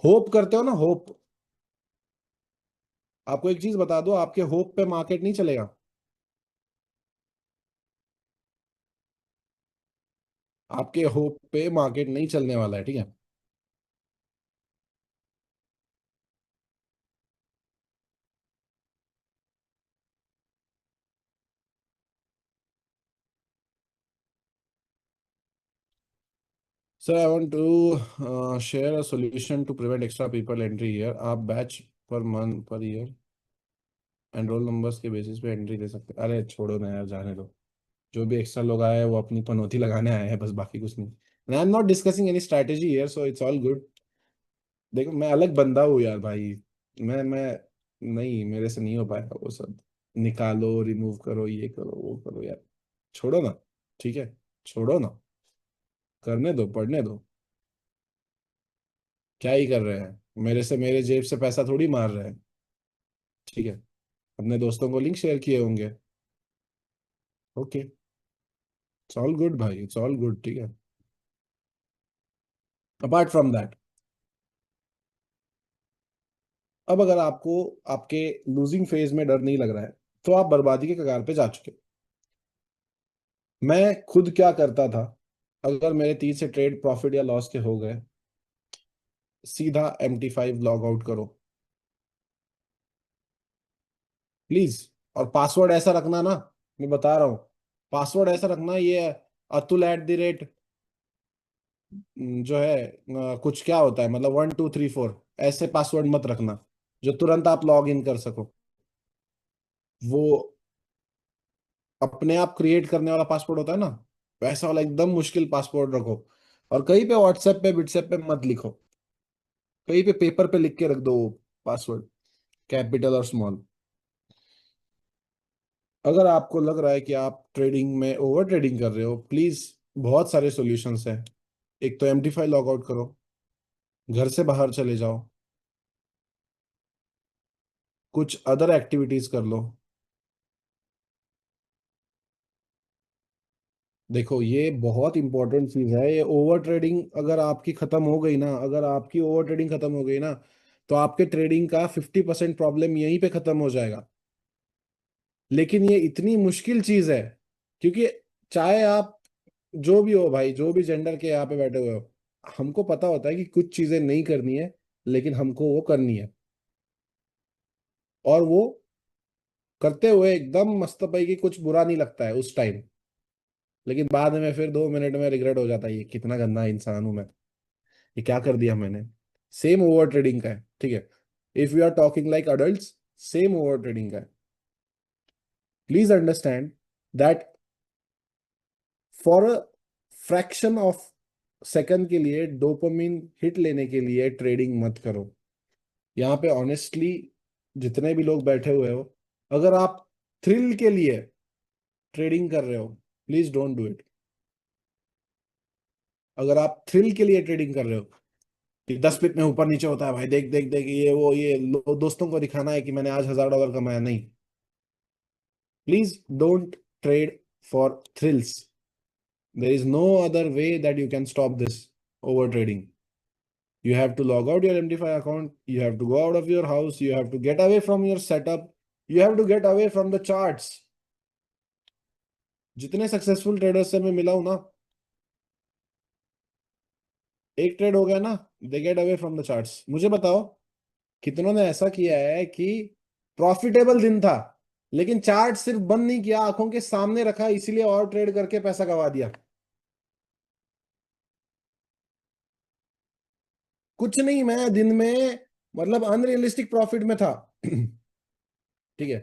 होप करते हो ना, होप। आपको एक चीज बता दो, आपके होप पे मार्केट नहीं चलेगा। आपके होप पे मार्केट नहीं चलने वाला है। ठीक है, sir I want to share a solution to prevent extra people entry here. आप बैच पर मंथ पर ईयर एंड रोल नंबर्स के बेसिस पे एंट्री दे सकते हैं। अरे छोड़ो ना यार, जाने दो। जो भी एक्स्ट्रा लोग आए हैं वो अपनी पनौती लगाने आए हैं बस, बाकी कुछ नहीं। I am not discussing any strategy here, so it's all good. देखो मैं अलग बंदा हूँ यार भाई। मैं नहीं, मेरे से नहीं हो पाएगा वो सब। निकालो, रिमूव करो, ये करो वो करो यार, छोड़ो ना। ठीक है, छोड़ो ना, करने दो, पढ़ने दो। क्या ही कर रहे हैं, मेरे से मेरे जेब से पैसा थोड़ी मार रहे हैं। ठीक है, अपने दोस्तों को लिंक शेयर किए होंगे। ओके, इट्स ऑल गुड भाई, इट्स ऑल गुड। ठीक है, अपार्ट फ्रॉम दैट, अब अगर आपको आपके लूजिंग फेज में डर नहीं लग रहा है, तो आप बर्बादी के कगार पे जा चुके। मैं खुद क्या करता था, अगर मेरे 30 से ट्रेड प्रॉफिट या लॉस के हो गए, सीधा MT5 लॉग आउट करो प्लीज। और पासवर्ड ऐसा रखना ना, मैं बता रहा हूँ, पासवर्ड ऐसा रखना ये अतुल@, जो है कुछ क्या होता है मतलब 1234, ऐसे पासवर्ड मत रखना जो तुरंत आप लॉग इन कर सको। वो अपने आप क्रिएट करने वाला पासवर्ड होता है ना, वैसा वाला एकदम मुश्किल पासवर्ड रखो। और कहीं पे व्हाट्सएप पे व्हाट्सएप पे मत लिखो, कहीं पे पेपर पे लिख के रख दो पासवर्ड, कैपिटल और स्मॉल। अगर आपको लग रहा है कि आप ट्रेडिंग में ओवर ट्रेडिंग कर रहे हो, प्लीज बहुत सारे सॉल्यूशंस हैं। एक तो MT5 लॉग आउट करो, घर से बाहर चले जाओ, कुछ अदर एक्टिविटीज कर लो। देखो ये बहुत इंपॉर्टेंट चीज है, ये ओवर ट्रेडिंग अगर आपकी खत्म हो गई ना, अगर आपकी ओवर ट्रेडिंग खत्म हो गई ना, तो आपके ट्रेडिंग का 50% प्रॉब्लम यहीं पे खत्म हो जाएगा। लेकिन ये इतनी मुश्किल चीज है, क्योंकि चाहे आप जो भी हो भाई, जो भी जेंडर के यहाँ पे बैठे हुए हो, हमको पता होता है कि कुछ चीजें नहीं करनी है, लेकिन हमको वो करनी है, और वो करते हुए एकदम मस्त भाई की कुछ बुरा नहीं लगता है उस टाइम, लेकिन बाद में फिर 2 मिनट में रिग्रेट हो जाता है, ये कितना गंदा इंसान हूं मैं, ये क्या कर दिया मैंने। सेम ओवर ट्रेडिंग का है, ठीक है। If you are talking like adult, same over trading का है। Please understand that for a fraction of second के लिए डोपामिन हिट लेने के लिए ट्रेडिंग मत करो। यहाँ पे ऑनेस्टली जितने भी लोग बैठे हुए हो, अगर आप थ्रिल के लिए ट्रेडिंग कर रहे हो, प्लीज डोंट डू इट। अगर आप थ्रिल के लिए ट्रेडिंग कर रहे हो कि 10 पिप में ऊपर नीचे होता है भाई, देख देख देख, ये वो, ये दोस्तों को दिखाना है कि मैंने आज $1000 कमाया, नहीं। Please don't trade for thrills. There is no other way that you can stop this over trading. You have to log out your MD5 account. You have to go out of your house. You have to get away from your setup. You have to get away from the charts. जितने सक्सेसफुल ट्रेडर्स से मैं मिला हूं ना, एक ट्रेड हो गया ना, they get away from the charts. मुझे बताओ कितनों ने ऐसा किया है कि प्रॉफिटेबल दिन था, लेकिन चार्ट सिर्फ बंद नहीं किया, आंखों के सामने रखा, इसीलिए और ट्रेड करके पैसा गवा दिया। कुछ नहीं, मैं दिन में मतलब अनरियलिस्टिक प्रॉफिट में था। ठीक है,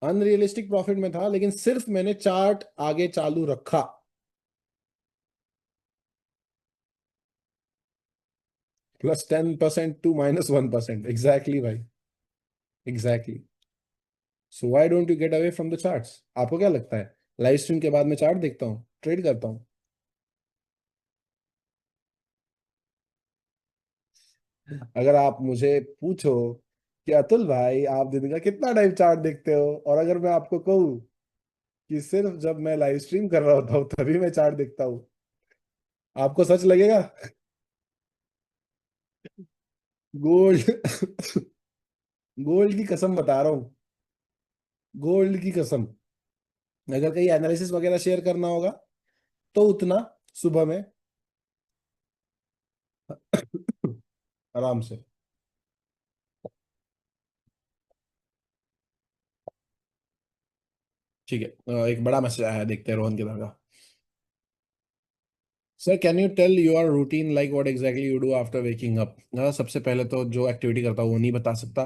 अनरियलिस्टिक प्रॉफिट में था, लेकिन सिर्फ मैंने चार्ट आगे चालू रखा। +10% टू -1%, एग्जैक्टली भाई, exactly. So why don't you get away from the charts? आपको क्या लगता है लाइव स्ट्रीम के बाद मैं चार्ट देखता हूँ, ट्रेड करता हूँ? अगर आप मुझे पूछो कि अतुल भाई आप दिन का कितना टाइम चार्ट देखते हो, और अगर मैं आपको कहूँ कि सिर्फ जब मैं लाइव स्ट्रीम कर रहा होता हूँ तभी मैं चार्ट देखता हूँ, आपको सच लगेगा? गोल्ड गोल्ड की कसम बता रहा हूँ, गोल्ड की कसम। अगर कहीं एनालिसिस वगैरह शेयर करना होगा तो उतना सुबह में आराम से। ठीक है, एक बड़ा मैसेज आया है, देखते हैं रोहन के का। Sir can you tell your routine, like what exactly you do after waking up? सबसे पहले तो जो एक्टिविटी करता हूँ वो नहीं बता सकता।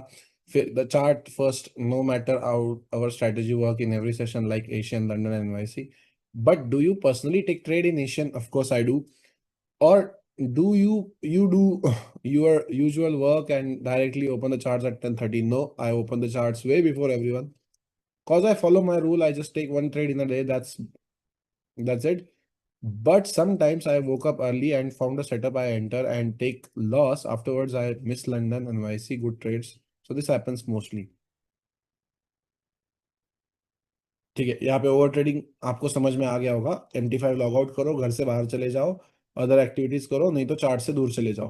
फिर the chart first, no matter out our strategy work in every session like Asian, London and NYC, but do you personally take trade in Asian? Of course I do. और do you do your usual work and directly open the charts at 10:30? No, I open the charts way before everyone, cause I follow my rule. I just take one trade in a day. That's it. But sometimes I woke up early and found a setup, I enter and take loss. Afterwards, I miss London and I see good trades. So this happens mostly. ठीक है, यहाँ पे ओवर ट्रेडिंग आपको समझ में आ गया होगा। MT5 लॉग आउट करो, घर से बाहर चले जाओ, अदर एक्टिविटीज करो, नहीं तो चार्ट से दूर चले जाओ।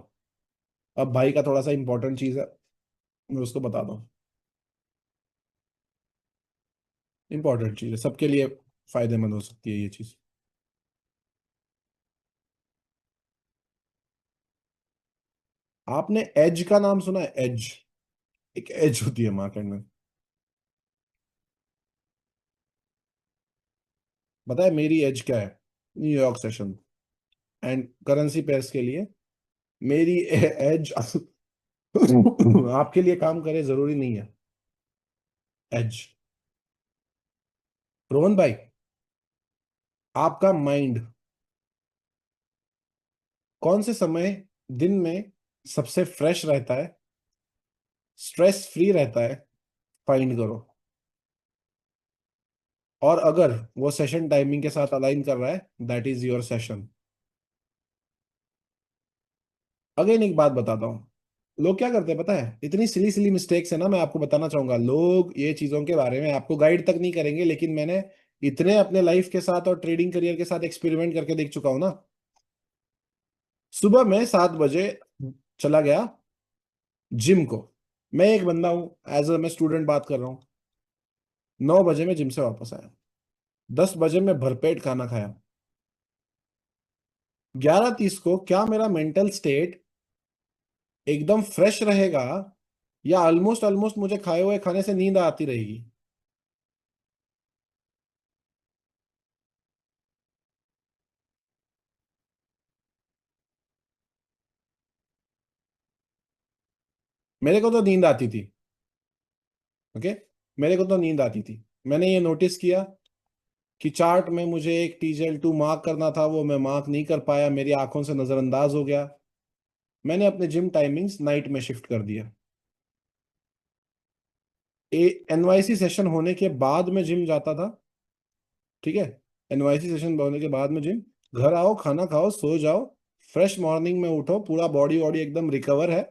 अब भाई का थोड़ा सा इंपॉर्टेंट चीज है, मैं उसको बता दूं। इंपॉर्टेंट चीज है, सबके लिए फायदेमंद हो सकती है ये चीज। आपने एज का नाम सुना है? एज, एक एज होती है मार्केट में। पता है मेरी एज क्या है? New York session and currency pairs के लिए मेरी एज आपके लिए काम करे जरूरी नहीं है। एज, रोहन भाई, आपका माइंड कौन से समय दिन में सबसे फ्रेश रहता है, स्ट्रेस फ्री रहता है, फाइंड करो। और अगर वो सेशन टाइमिंग के साथ अलाइन कर रहा है, that is your session. Again एक बात बताता हूँ, लोग क्या करते हैं पता है, इतनी सिली सिली मिस्टेक्स है ना, मैं आपको बताना चाहूंगा। लोग ये चीजों के बारे में आपको गाइड तक नहीं करेंगे, लेकिन मैंने इतने अपने लाइफ के साथ और ट्रेडिंग करियर के साथ एक्सपेरिमेंट करके देख चुका हूं ना। सुबह में 7 बजे चला गया जिम को, मैं एक बंदा हूं, एज अ मैं स्टूडेंट बात कर रहा हूँ। 9 बजे मैं जिम से वापस आया, 10 बजे मैं भरपेट खाना खाया, 11:30 को क्या मेरा मेंटल स्टेट एकदम फ्रेश रहेगा, या ऑलमोस्ट ऑलमोस्ट मुझे खाए हुए खाने से नींद आती रहेगी? मेरे को तो नींद आती थी। ओके, मेरे को तो नींद आती थी। मैंने ये नोटिस किया कि चार्ट में मुझे एक TGL2 मार्क करना था, वो मैं मार्क नहीं कर पाया, मेरी आंखों से नजरअंदाज हो गया। मैंने अपने जिम टाइमिंग्स नाइट में शिफ्ट कर दिया। NYC सेशन होने के बाद में जिम जाता था। ठीक है, NYC सेशन होने के बाद में जिम, घर आओ, खाना खाओ, सो जाओ, फ्रेश मॉर्निंग में उठो, पूरा बॉडी वॉडी एकदम रिकवर है,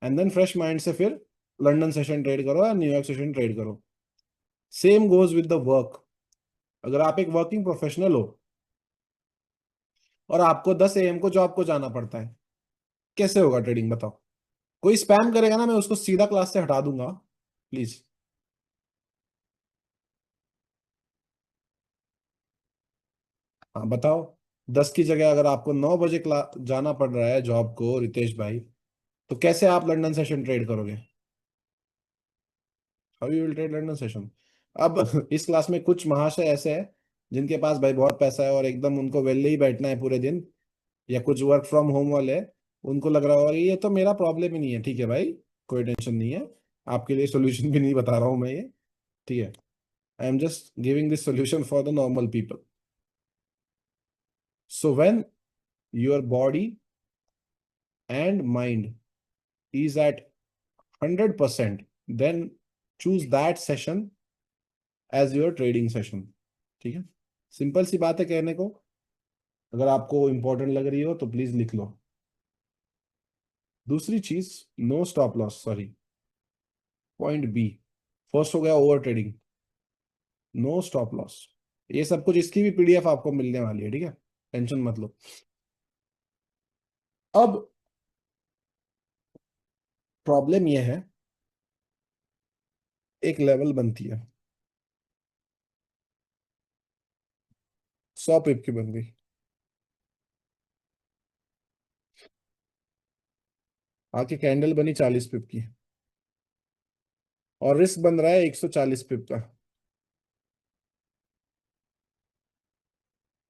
एंड देन फ्रेश माइंड से फिर लंदन सेशन ट्रेड करो या न्यूयॉर्क सेशन ट्रेड करो। Same goes with the work. अगर आप एक वर्किंग प्रोफेशनल हो और आपको 10 AM को जॉब को जाना पड़ता है, कैसे होगा ट्रेडिंग बताओ? कोई स्पैम करेगा ना, मैं उसको सीधा क्लास से हटा दूंगा, प्लीज। हाँ बताओ, 10 की जगह अगर आपको 9 बजे क्लास जाना पड़ रहा है जॉब को, रितेश भाई, तो कैसे आप लंदन सेशन ट्रेड करोगे? How you will trade London session? अब इस क्लास में कुछ महाशय ऐसे हैं जिनके पास भाई बहुत पैसा है और एकदम उनको वेले ही बैठना है पूरे दिन, या कुछ वर्क फ्रॉम होम वाले हैं, उनको लग रहा होगा कि ये तो मेरा प्रॉब्लम ही नहीं है। ठीक है भाई, कोई टेंशन नहीं है, आपके लिए सोल्यूशन भी नहीं बता रहा हूँ मैं ये। ठीक है, I am just giving this solution for the normal people. So when your body and mind is at 100%, then choose that session as your trading session। ठीक है, सिंपल सी बात है कहने को, अगर आपको इंपॉर्टेंट लग रही हो तो प्लीज लिख लो। दूसरी चीज, no stop loss, sorry, point B. First हो गया over trading, no stop loss. ये सब कुछ, इसकी भी PDF आपको मिलने वाली है, ठीक है, टेंशन मत लो। अब प्रॉब्लम यह है, एक लेवल बनती है, 100 पिप की बन गई, आके कैंडल बनी 40 पिप की, और रिस्क बन रहा है 140 पिप का।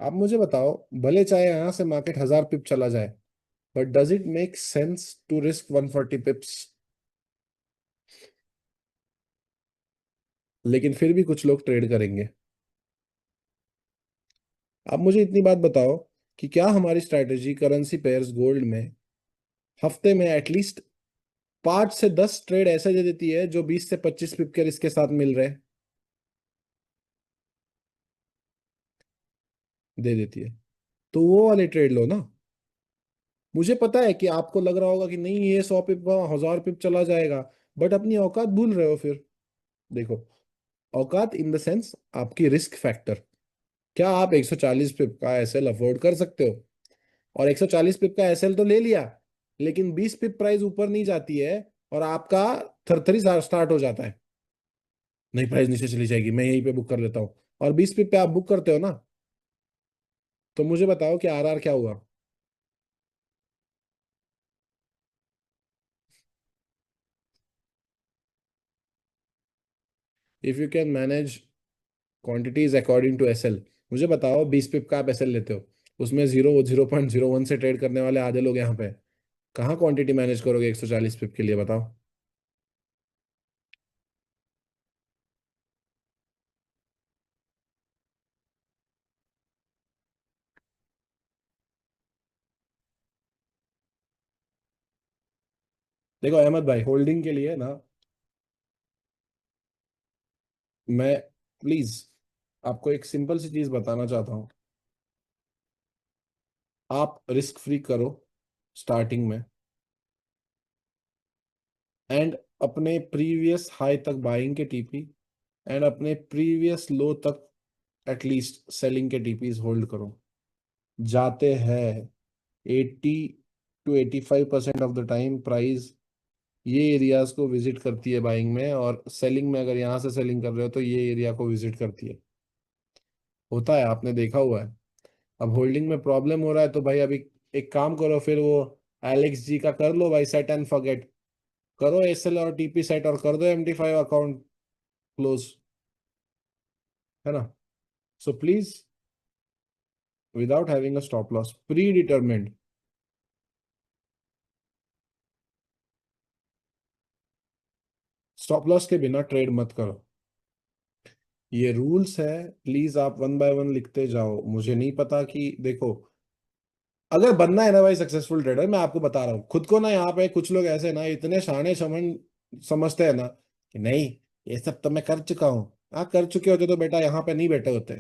आप मुझे बताओ, भले चाहे यहां से मार्केट 1000 पिप चला जाए, but does it make sense to risk 140 pips? लेकिन फिर भी कुछ लोग ट्रेड करेंगे। आप मुझे इतनी बात बताओ कि क्या हमारी स्ट्रैटेजी करेंसी पेयर्स गोल्ड में हफ्ते में एटलीस्ट 5 से 10 ट्रेड ऐसे दे देती है जो 20 से 25 पिप के रिस्क के साथ मिल रहे हैं? दे देती है, तो वो वाले ट्रेड लो ना। मुझे पता है कि आपको लग रहा होगा कि नहीं, ये 100 पिप का 1000 पिप चला जाएगा, बट अपनी औकात भूल रहे हो फिर। देखो, औकात इन द सेंस आपकी रिस्क फैक्टर। क्या आप 140 पिप का एसएल अफोर्ड कर सकते हो? और 140 पिप का एसएल तो ले लिया, लेकिन 20 पिप प्राइस ऊपर नहीं जाती है, और आपका थरथरी स्टार्ट हो जाता है, नहीं प्राइस नीचे चली जाएगी, मैं यहीं पे बुक कर लेता हूँ, और 20 पिप पे आप बुक करते हो ना, तो मुझे बताओ कि RR क्या हुआ? If you can manage quantities according to SL, मुझे बताओ, 20 पिप का आप एसएल लेते हो, उसमें 0.01 से ट्रेड करने वाले आधे लोग यहाँ पे हैं। कहाँ क्वांटिटी मैनेज करोगे 140 पिप के लिए, बताओ? देखो अहमद भाई, होल्डिंग के लिए ना, मैं प्लीज आपको एक सिंपल सी चीज बताना चाहता हूँ। आप रिस्क फ्री करो स्टार्टिंग में, एंड अपने प्रीवियस हाई तक बाइंग के टीपी, एंड अपने प्रीवियस लो तक एटलीस्ट सेलिंग के टीपीज होल्ड करो। जाते हैं 80 to 85% of the time price ये एरियाज को विजिट करती है बाइंग में, और सेलिंग में अगर यहाँ से सेलिंग कर रहे हो तो ये एरिया को विजिट करती है। होता है, आपने देखा हुआ है। अब होल्डिंग में प्रॉब्लम हो रहा है तो भाई अभी एक काम करो, फिर वो एलेक्स जी का कर लो भाई, सेट एंड फॉरगेट। करो एसएल और टीपी सेट और कर दो MT5 अकाउंट क्लोज, है ना। So please, without having a stop loss pre determined, stop loss के बिना ट्रेड मत करो। ये रूल्स है, प्लीज आप वन बाय वन लिखते जाओ। मुझे नहीं पता कि देखो, अगर बनना है ना भाई सक्सेसफुल ट्रेडर, मैं आपको बता रहा हूँ, खुद को ना यहाँ पे कुछ लोग ऐसे ना इतने शाने शमन समझते हैं ना कि नहीं, ये सब तो मैं कर चुका हूँ। हाँ, कर चुके होते तो बेटा यहाँ पे नहीं बैठे होते।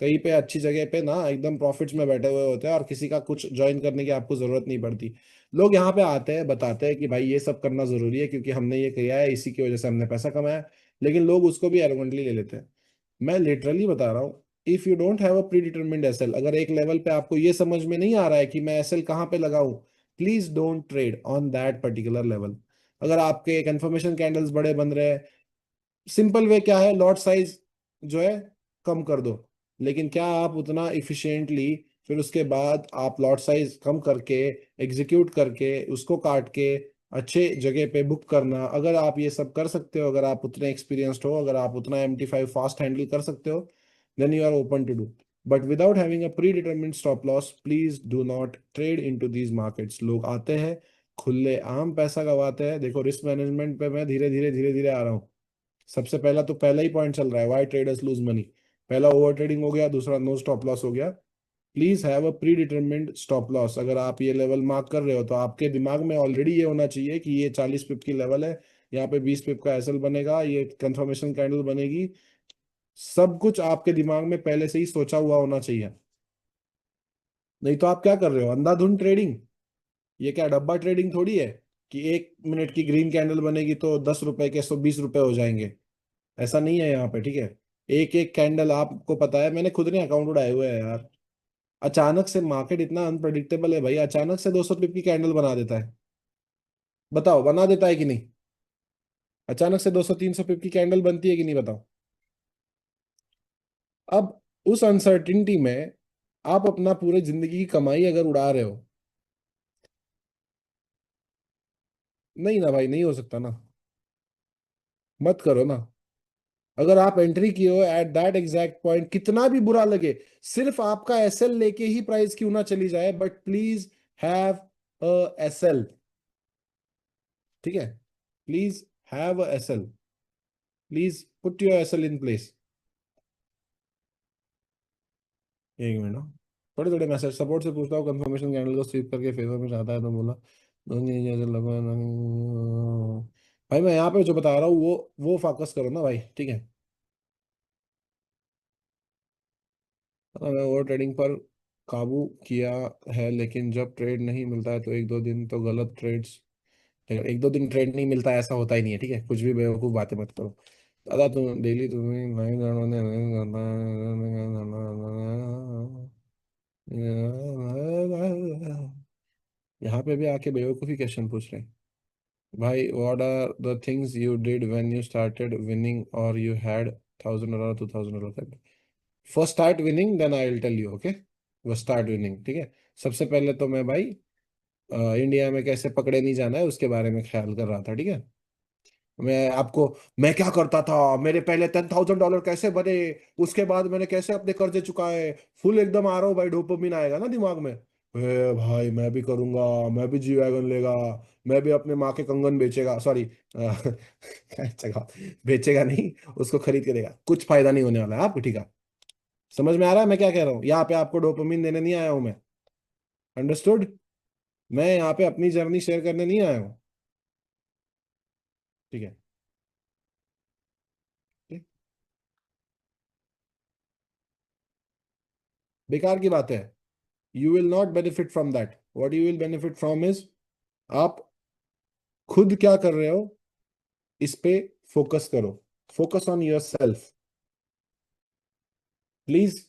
कहीं पे अच्छी जगह पे ना एकदम प्रॉफिट्स में बैठे हुए होते हैं, और किसी का कुछ ज्वाइन करने की आपको जरूरत नहीं पड़ती। लोग यहाँ पे आते हैं, बताते हैं कि भाई ये सब करना जरूरी है क्योंकि हमने ये किया है, इसी की वजह से हमने पैसा कमाया। लेकिन लोग उसको भी एरोगेंटली ले लेते हैं। मैं लिटरली बता रहा हूँ, if you don't have a predetermined SL, अगर एक लेवल पे आपको ये समझ में नहीं आ रहा है कि मैं एसएल कहाँ पे लगाऊं, please don't trade on that particular level. अगर आपके कंफर्मेशन कैंडल्स बड़े बन रहे हैं, सिंपल वे क्या है, लॉट साइज जो है कम कर दो। लेकिन क्या आप उतना इफिशिएंटली फिर उसके बाद आप लॉट साइज कम करके एग्जीक्यूट करके उसको काट के अच्छे जगह पे बुक करना, अगर आप ये सब कर सकते हो, अगर आप उतने एक्सपीरियंस्ड हो, अगर आप उतना MT5 फास्ट हैंडल कर सकते हो, then you are open to do. But without having a predetermined stop loss, please do not trade into these markets. लोग आते हैं, खुले आम पैसा गवाते हैं। देखो, रिस्क मैनेजमेंट पे मैं धीरे धीरे आ रहा हूँ। सबसे पहला तो पहला ही पॉइंट चल रहा है, व्हाई ट्रेडर्स लूज मनी। पहला ओवर ट्रेडिंग हो गया, दूसरा नो स्टॉप लॉस हो गया। Please have a predetermined stop loss. अगर आप ये लेवल मार्क कर रहे हो तो आपके दिमाग में ऑलरेडी ये होना चाहिए कि ये 40 पिप की लेवल है, यहाँ पे 20 पिप का एसएल बनेगा, ये कंफर्मेशन कैंडल बनेगी। सब कुछ आपके दिमाग में पहले से ही सोचा हुआ होना चाहिए। नहीं तो आप क्या कर रहे हो, अंधाधुंध ट्रेडिंग। ये क्या डब्बा ट्रेडिंग थोड़ी है कि 1 मिनट की ग्रीन कैंडल बनेगी तो 10 रुपए के 120 रुपए हो जाएंगे। ऐसा नहीं है यहाँ पे, ठीक है। एक एक कैंडल, आपको पता है, मैंने खुद ने अकाउंट उड़ाए हुए हैं यार। अचानक से मार्केट इतना अनप्रडिक्टेबल है भाई, अचानक से 200 पिप की कैंडल बना देता है। बताओ, बना देता है कि नहीं। अचानक से 200 300 पिप की कैंडल बनती है कि नहीं, बताओ। अब उस अनसर्टिनिटी में आप अपना पूरे जिंदगी की कमाई अगर उड़ा रहे हो, नहीं ना भाई, नहीं हो सकता ना। मत करो ना। अगर आप एंट्री किए हो एट दैट एग्जैक्ट पॉइंट, कितना भी बुरा लगे, सिर्फ आपका एसएल लेके ही प्राइस क्यों ना चली जाए, but please have a SL, ठीक है। Please have a SL, please put your SL in place. एक मिनट, थोड़े थोड़े मैसेज सपोर्ट से पूछता हूँ, कंफर्मेशन कैंडल को स्वीप करके फेवर में जाता है तो बोला भाई मैं यहाँ पे जो बता रहा हूँ वो फोकस करो ना भाई, ठीक है। मैंने ओवर ट्रेडिंग पर काबू किया है, लेकिन जब ट्रेड नहीं मिलता है तो एक दो दिन तो गलत ट्रेड्स, एक दो दिन ट्रेड नहीं मिलता है ऐसा होता ही नहीं है, ठीक है। कुछ भी बेवकूफ बातें मत करो। दादा तुम डेली तुम्हें नहीं यहाँ पे भी आके बेवकूफी क्वेश्चन पूछ रहे हैं। भाई, what are the things you did when you started winning और you had $1000 $2000 first start winning, then I will tell you, okay. वो स्टार्ट विनिंग, ठीक है। सबसे पहले तो मैं भाई इंडिया में कैसे पकड़े नहीं जाना है उसके बारे में ख्याल कर रहा था, ठीक है। मैं क्या करता था, मेरे पहले $10,000 कैसे बने, उसके बाद मैंने कैसे अपने कर्जे चुकाए, फुल एकदम आ रहा हूँ भाई, डोपामिन आएगा ना दिमाग में। भाई मैं भी करूंगा, मैं भी जी वैगन लेगा, मैं भी अपने माँ के कंगन बेचेगा, सॉरी बेचेगा, बेचेगा नहीं, उसको खरीद के देगा। कुछ फायदा नहीं होने वाला है आपको, ठीक है। समझ में आ रहा है मैं क्या कह रहा हूँ, यहाँ पे आपको डोपामिन देने नहीं आया हूँ मैं। अंडरस्टूड। मैं यहाँ पे अपनी जर्नी शेयर करने नहीं आया हूँ, ठीक है। ठीक? बेकार की बात है। You will not benefit from that, what you will benefit from is, आप खुद क्या कर रहे हो इस पे फोकस करो। Focus on your self, please.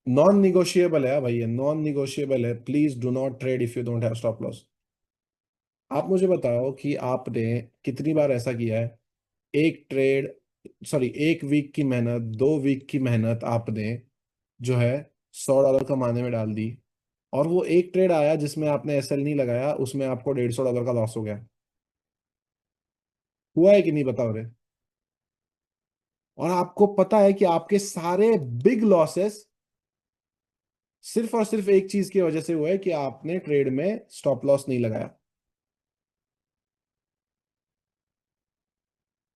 Non negotiable है भाई, ये नॉन निगोशिएबल है। Please do not trade if you don't have stop loss. आप मुझे बताओ कि आपने कितनी बार ऐसा किया है, एक ट्रेड, सॉरी, एक वीक की मेहनत, 2 वीक की मेहनत आपने जो है $100 कमाने में डाल दी, और वो एक ट्रेड आया जिसमें आपने एसएल नहीं लगाया, उसमें आपको $150 का लॉस हो गया। हुआ है कि नहीं बताओ रे? और आपको पता है कि आपके सारे बिग लॉसेस सिर्फ और सिर्फ एक चीज की वजह से हुआ है कि आपने ट्रेड में स्टॉप लॉस नहीं लगाया।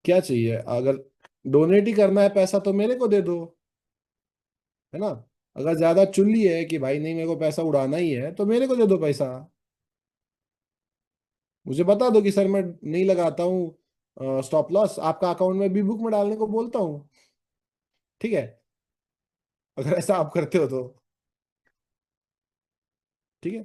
क्या चाहिए? अगर डोनेट ही करना है पैसा तो मेरे को दे दो, है ना? अगर ज्यादा चुल्ली है कि भाई नहीं मेरे को पैसा उड़ाना ही है तो मेरे को दे दो पैसा। मुझे बता दो कि सर मैं नहीं लगाता हूँ स्टॉप लॉस, आपका अकाउंट में भी बुक में डालने को बोलता हूँ। ठीक है, अगर ऐसा आप करते हो तो ठीक है।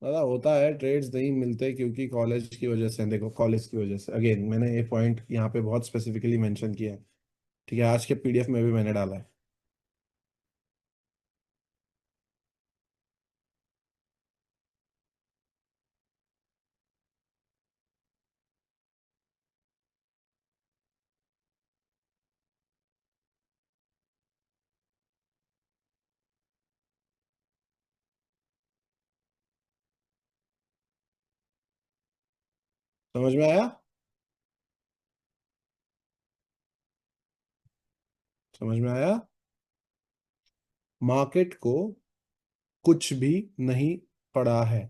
दादा होता है, ट्रेड्स नहीं मिलते क्योंकि कॉलेज की वजह से, देखो कॉलेज की वजह से, अगेन मैंने ये पॉइंट यहाँ पे बहुत स्पेसिफिकली मेंशन किया है। ठीक है, आज के पीडीएफ में भी मैंने डाला है। समझ में आया? समझ में आया? मार्केट को कुछ भी नहीं पड़ा है।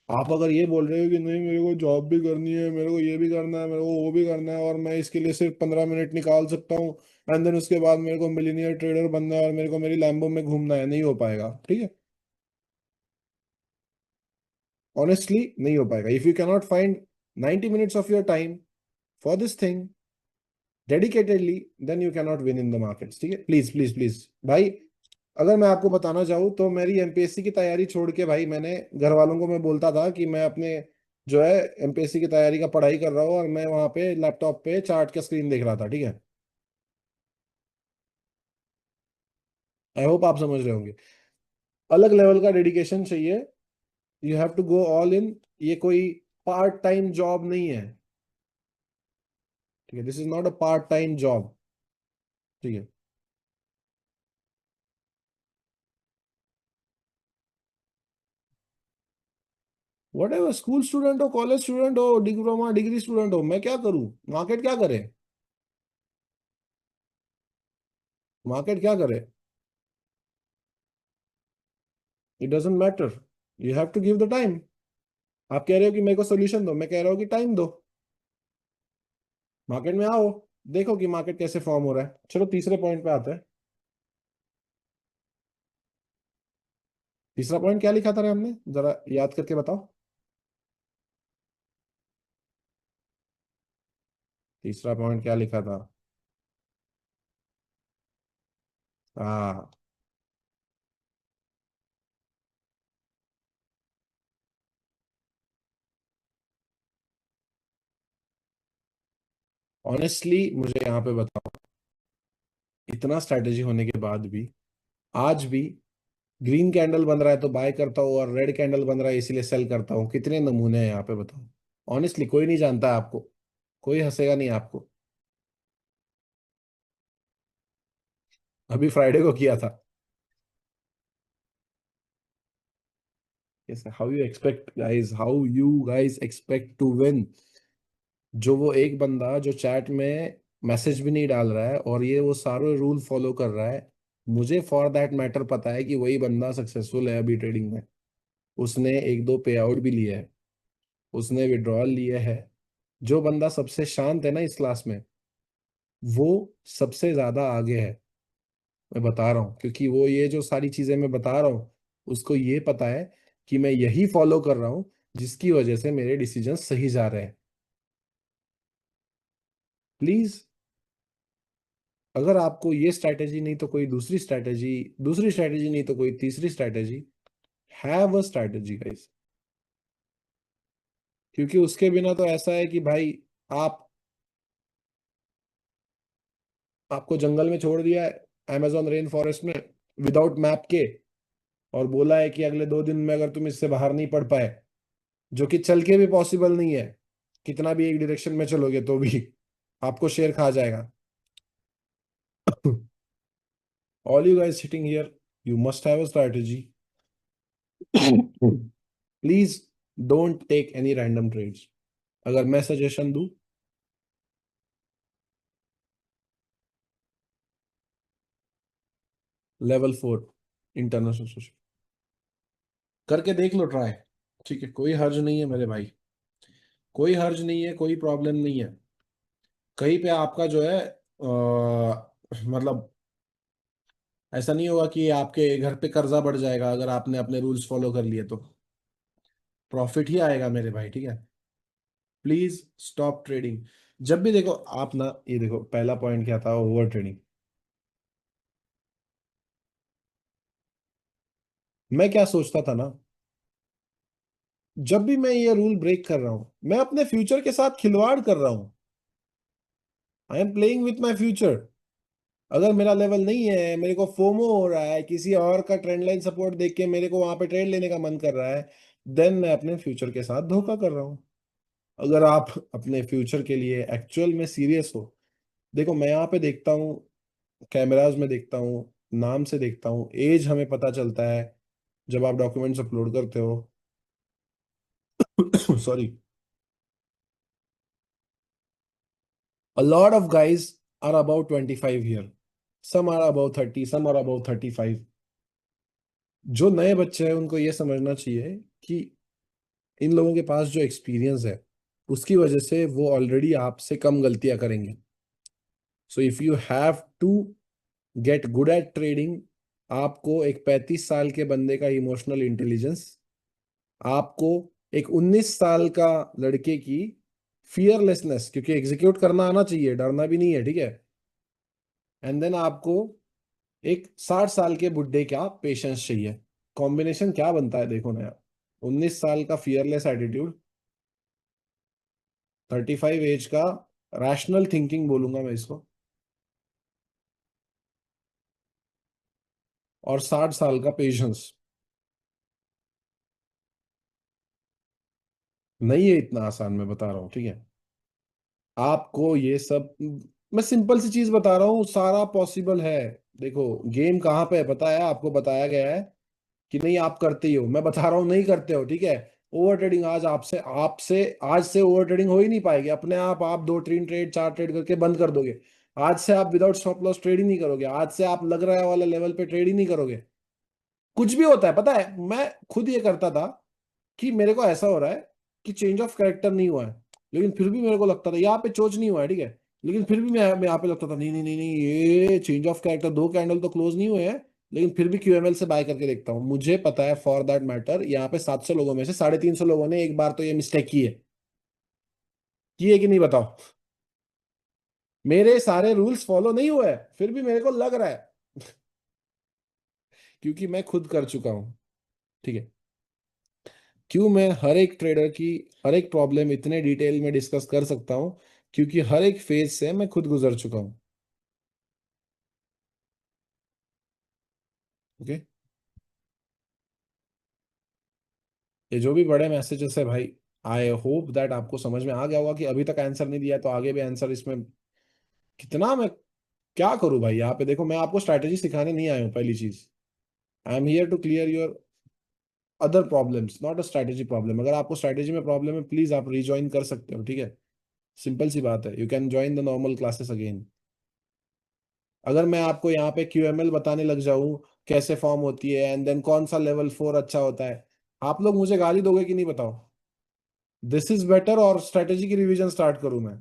आप अगर ये बोल रहे हो कि नहीं मेरे को जॉब भी करनी है, मेरे को ये भी करना है, मेरे को वो भी करना है, और मैं इसके लिए सिर्फ 15 मिनट निकाल सकता हूँ, एंड देन उसके बाद मेरे को मिलीनियर ट्रेडर बनना है और मेरे को मेरी लैम्बो में घूमना है, नहीं हो पाएगा। ठीक है, ऑनेस्टली नहीं हो पाएगा। If you cannot find 90 minutes of your time for this thing dedicatedly, then you cannot win in the markets. ठीक है, प्लीज प्लीज प्लीज भाई। अगर मैं आपको बताना चाहूँ तो मेरी एमपीएससी की तैयारी छोड़ के भाई, मैंने घर वालों को मैं बोलता था कि मैं अपने जो है एमपीएससी की तैयारी का पढ़ाई कर रहा हूँ, और मैं वहां पे लैपटॉप पे चार्ट का स्क्रीन देख रहा था। ठीक है, आई होप आप समझ रहे होंगे। अलग लेवल का डेडिकेशन चाहिए। You have to go all in. ये कोई पार्ट टाइम जॉब नहीं है। ठीक है, this is not a part time job. ठीक है, वट एवर, स्कूल स्टूडेंट हो, कॉलेज स्टूडेंट हो, डिप्लोमा डिग्री स्टूडेंट हो, मैं क्या करूँ? मार्केट क्या करे? मार्केट क्या करे? It doesn't matter. You have to give the time. आप कह रहे हो कि मेरे को सोल्यूशन दो, मैं कह रहा हूँ कि टाइम दो। मार्केट में आओ, देखो कि मार्केट कैसे फॉर्म हो रहा है। चलो तीसरे पॉइंट पे आते हैं। तीसरा पॉइंट क्या लिखा था रे हमने, जरा याद करके बताओ। तीसरा पॉइंट क्या लिखा था? हाँ, ऑनेस्टली मुझे यहाँ पे बताओ, इतना स्ट्रैटेजी होने के बाद भी आज भी ग्रीन कैंडल बन रहा है तो बाय करता हूँ, और रेड कैंडल बन रहा है इसीलिए सेल करता हूँ। कितने नमूने हैं यहाँ पे बताओ? ऑनेस्टली कोई नहीं जानता आपको, कोई हंसेगा नहीं आपको। अभी फ्राइडे को किया था। How you expect guys, how you guys expect to win? जो वो एक बंदा जो चैट में मैसेज भी नहीं डाल रहा है और ये वो सारे रूल फॉलो कर रहा है, मुझे फॉर दैट मैटर पता है कि वही बंदा सक्सेसफुल है अभी ट्रेडिंग में। उसने एक दो पे आउट भी लिए है, उसने विड्रॉल लिए है। जो बंदा सबसे शांत है ना इस क्लास में, वो सबसे ज्यादा आगे है। मैं बता रहा हूँ क्योंकि वो ये जो सारी चीजें मैं बता रहा हूँ, उसको ये पता है कि मैं यही फॉलो कर रहा हूँ, जिसकी वजह से मेरे डिसीजन सही जा रहे हैं। प्लीज, अगर आपको ये स्ट्रैटेजी नहीं तो कोई दूसरी स्ट्रैटेजी, दूसरी स्ट्रैटेजी नहीं तो कोई तीसरी strategy, have a strategy guys. क्योंकि उसके बिना तो ऐसा है कि भाई आप, आपको जंगल में छोड़ दिया है, अमेजोन रेन फॉरेस्ट में विदाउट मैप के, और बोला है कि अगले 2 दिन में अगर तुम इससे बाहर नहीं पड़ पाए, जो कि चल के भी पॉसिबल नहीं है, कितना भी एक डायरेक्शन में चलोगे तो भी आपको शेर खा जाएगा। All you guys sitting here, you must have a strategy. Please don't take any random trades. अगर मैं सजेशन दूं, लेवल 4 इंटरनेशनल सोशल करके देख लो, ट्राई। ठीक है, कोई हर्ज नहीं है मेरे भाई, कोई हर्ज नहीं है, कोई प्रॉब्लम नहीं है। कहीं पे आपका जो है मतलब ऐसा नहीं होगा कि आपके घर पे कर्जा बढ़ जाएगा अगर आपने अपने रूल्स फॉलो कर लिए तो। प्रॉफिट ही आएगा मेरे भाई, ठीक है। Please stop trading. जब भी देखो आप ना, ये देखो पहला पॉइंट क्या था, ओवर ट्रेडिंग। मैं क्या सोचता था ना, जब भी मैं ये रूल ब्रेक कर रहा हूं, मैं अपने फ्यूचर के साथ खिलवाड़ कर रहा हूं। I am playing with my future. अगर मेरा लेवल नहीं है, मेरे को फोमो हो रहा है, किसी और का ट्रेंड लाइन सपोर्ट देख के मेरे को वहां पे ट्रेड लेने का मन कर रहा है, देन मैं अपने फ्यूचर के साथ धोखा कर रहा हूँ। अगर आप अपने फ्यूचर के लिए एक्चुअल में सीरियस हो, देखो मैं यहाँ पे देखता हूँ, कैमराज में देखता हूँ, नाम से देखता हूँ, एज हमें पता चलता है जब आप डॉक्यूमेंट्स अपलोड करते हो। Sorry. A lot of guys are about 25 here. Some are about 30, some are about 35. जो नए बच्चे हैं उनको ये समझना चाहिए कि इन लोगों के पास जो एक्सपीरियंस है उसकी वजह से वो ऑलरेडी आपसे कम गलतियां करेंगे। So if you have to get good at trading, आपको एक 35 साल के बंदे का इमोशनल इंटेलिजेंस, आपको एक 19 साल का लड़के की फियरलेसनेस, क्योंकि एग्जीक्यूट करना आना चाहिए, डरना भी नहीं है, ठीक है, एंड देन आपको एक 60 साल के बुड्ढे का पेशेंस चाहिए। कॉम्बिनेशन क्या बनता है देखो ना यार, 19 साल का फियरलेस एटीट्यूड, 35 एज का रैशनल थिंकिंग बोलूंगा मैं इसको, और 60 साल का पेशेंस। नहीं है इतना आसान, मैं बता रहा हूँ, ठीक है। आपको ये सब, मैं सिंपल सी चीज बता रहा हूँ, सारा पॉसिबल है। देखो गेम कहाँ पे है पता है, आपको बताया गया है कि नहीं आप करते ही हो, मैं बता रहा हूँ नहीं करते हो, ठीक है। ओवर ट्रेडिंग आज आपसे आपसे आज से ओवर ट्रेडिंग हो ही नहीं पाएगी अपने आप 2 3 ट्रेड 4 ट्रेड करके बंद कर दोगे। आज से आप विदाउट स्टॉप लॉस ट्रेड ही नहीं करोगे, आज से आप लग रहा है वाला लेवल पे ट्रेड ही नहीं करोगे। कुछ भी होता है पता है, मैं खुद ये करता था कि मेरे को ऐसा हो रहा है कि चेंज ऑफ कैरेक्टर नहीं हुआ है, लेकिन फिर भी मेरे को लगता था यहाँ पे चोच नहीं हुआ है, ठीक है, लेकिन फिर भी मैं यहाँ पे लगता था नहीं नहीं नहीं नहीं, ये चेंज ऑफ कैरेक्टर 2 कैंडल तो क्लोज नहीं हुए हैं, लेकिन फिर भी क्यूएमएल से बाय करके देखता हूँ। मुझे पता है फॉर दैट मैटर, यहाँ पे 700 लोगों में से 350 लोगों ने एक बार तो ये मिस्टेक की है कि नहीं बताओ। मेरे सारे रूल्स फॉलो नहीं हुए, फिर भी मेरे को लग रहा है, क्योंकि मैं खुद कर चुका हूँ, ठीक है। क्यों मैं हर एक ट्रेडर की हर एक प्रॉब्लम इतने डिटेल में डिस्कस कर सकता हूँ, क्योंकि हर एक फेज से मैं खुद गुजर चुका हूँ। ओके, ये जो भी बड़े मैसेजेस है भाई, आई होप दैट आपको समझ में आ गया होगा कि अभी तक आंसर नहीं दिया तो आगे भी आंसर इसमें कितना मैं क्या करूं भाई। यहाँ पे देखो मैं आपको स्ट्रैटेजी सिखाने नहीं आया हूँ, पहली चीज, I am here to clear your other problems, not a strategy problem. अगर आपको स्ट्रैटेजी में प्रॉब्लम है, प्लीज आप रिज्वाइन कर सकते हो, ठीक है। सिंपल सी बात है, you can join the normal classes again. अगर मैं आपको यहाँ पे क्यूएमएल बताने लग जाऊं, कैसे फॉर्म होती है, एंड देन कौन सा लेवल 4 अच्छा होता है, आप लोग मुझे गाली दोगे कि नहीं बताओ। दिस इज बेटर, और स्ट्रेटेजी की रिवीजन स्टार्ट करूं मैं।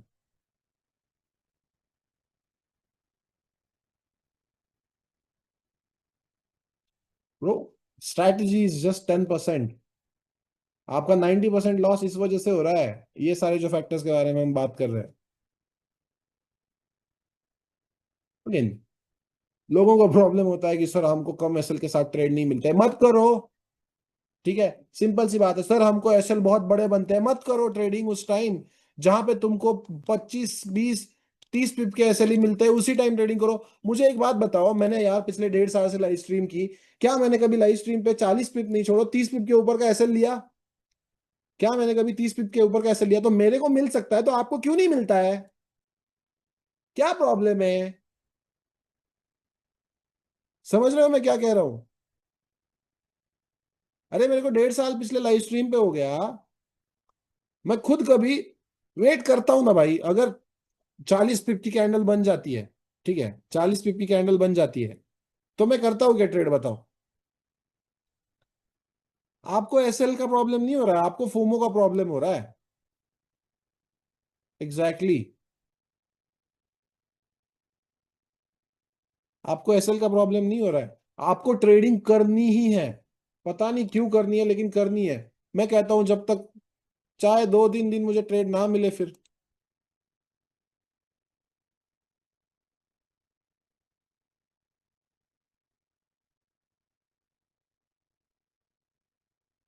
Bro, strategy is just 10%। आपका 90% लॉस इस वजह से हो रहा है, ये सारे जो फैक्टर्स के बारे में हम बात कर रहे हैं। अगेन, लोगों को प्रॉब्लम होता है कि सर हमको कम एसएल के साथ ट्रेड नहीं मिलता है, मत करो, ठीक है। सिंपल सी बात है, सर हमको एसएल बहुत बड़े बनते हैं, मत करो ट्रेडिंग उस टाइम जहां पे तुमको 25 20 30 पिप के एसएलई मिलते हैं, उसी टाइम ट्रेडिंग करो। मुझे एक बात बताओ, मैंने यार पिछले 1.5 साल से लाइव स्ट्रीम की, क्या मैंने कभी लाइव स्ट्रीम पे 40 पिप नहीं, छोड़ो 30 पिप के ऊपर का एसएल लिया? क्या मैंने कभी 30 पिप के ऊपर का एसएल लिया? तो मेरे को मिल सकता है तो आपको क्यों नहीं मिलता है? क्या प्रॉब्लम है? समझ रहे हो मैं क्या कह रहा हूं? अरे मेरे को 1.5 साल पिछले लाइव स्ट्रीम पे हो गया, मैं खुद कभी वेट करता हूं ना भाई। अगर 40 पिप की कैंडल बन जाती है, ठीक है, 40 पिप की कैंडल बन जाती है, तो मैं करता हूँ क्या ट्रेड, बताओ? आपको एसएल का प्रॉब्लम नहीं हो रहा है, आपको फोमो का प्रॉब्लम हो रहा है। Exactly exactly. आपको एसएल का प्रॉब्लम नहीं हो रहा है, आपको ट्रेडिंग करनी ही है। पता नहीं क्यों करनी है, लेकिन करनी है। मैं कहता हूं जब तक, चाहे 2 3 दिन मुझे ट्रेड ना मिले, फिर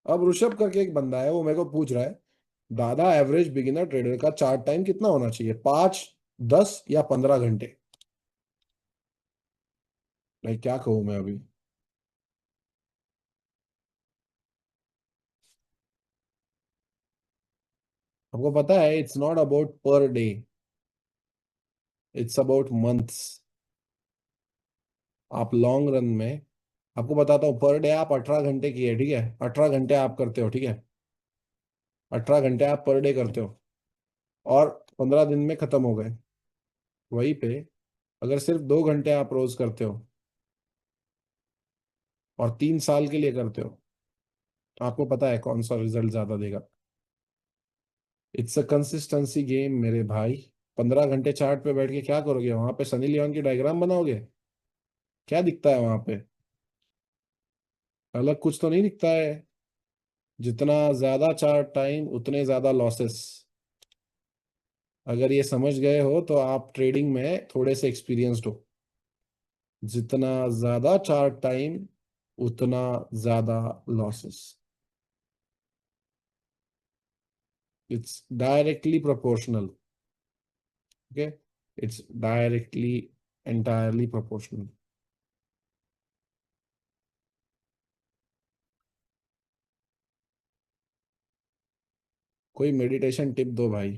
अब ऋषभ करके एक बंदा है, वो मेरे को पूछ रहा है, दादा एवरेज बिगिनर ट्रेडर का चार्ट टाइम कितना होना चाहिए, 5 10 या 15 घंटे? भाई क्या कहूं मैं अभी? आपको पता है, it's not about per day, it's about months. आप लॉन्ग रन में, आपको बताता हूँ, पर डे आप 18 घंटे की है, ठीक है, 18 घंटे आप करते हो, ठीक है, 18 घंटे आप पर डे करते हो, और 15 दिन में खत्म हो गए। वहीं पे अगर सिर्फ 2 घंटे आप रोज करते हो और 3 साल के लिए करते हो, तो आपको पता है कौन सा रिजल्ट ज्यादा देगा? इट्स अ कंसिस्टेंसी गेम मेरे भाई। 15 घंटे चार्ट पे बैठ के क्या करोगे? वहां पे सनी लियोन की डायग्राम बनाओगे? क्या दिखता है वहां पे? अलग कुछ तो नहीं दिखता है। जितना ज्यादा चार्ट टाइम उतने ज्यादा लॉसेस। अगर ये समझ गए हो तो आप ट्रेडिंग में थोड़े से एक्सपीरियंस्ड हो। जितना ज्यादा चार्ट टाइम उतना ज्यादा losses. It's directly proportional. Okay, it's directly entirely proportional. कोई मेडिटेशन टिप दो भाई।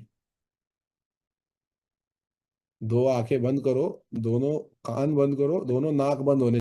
दो आंखें बंद करो, दोनों कान बंद करो, दोनों नाक बंद होने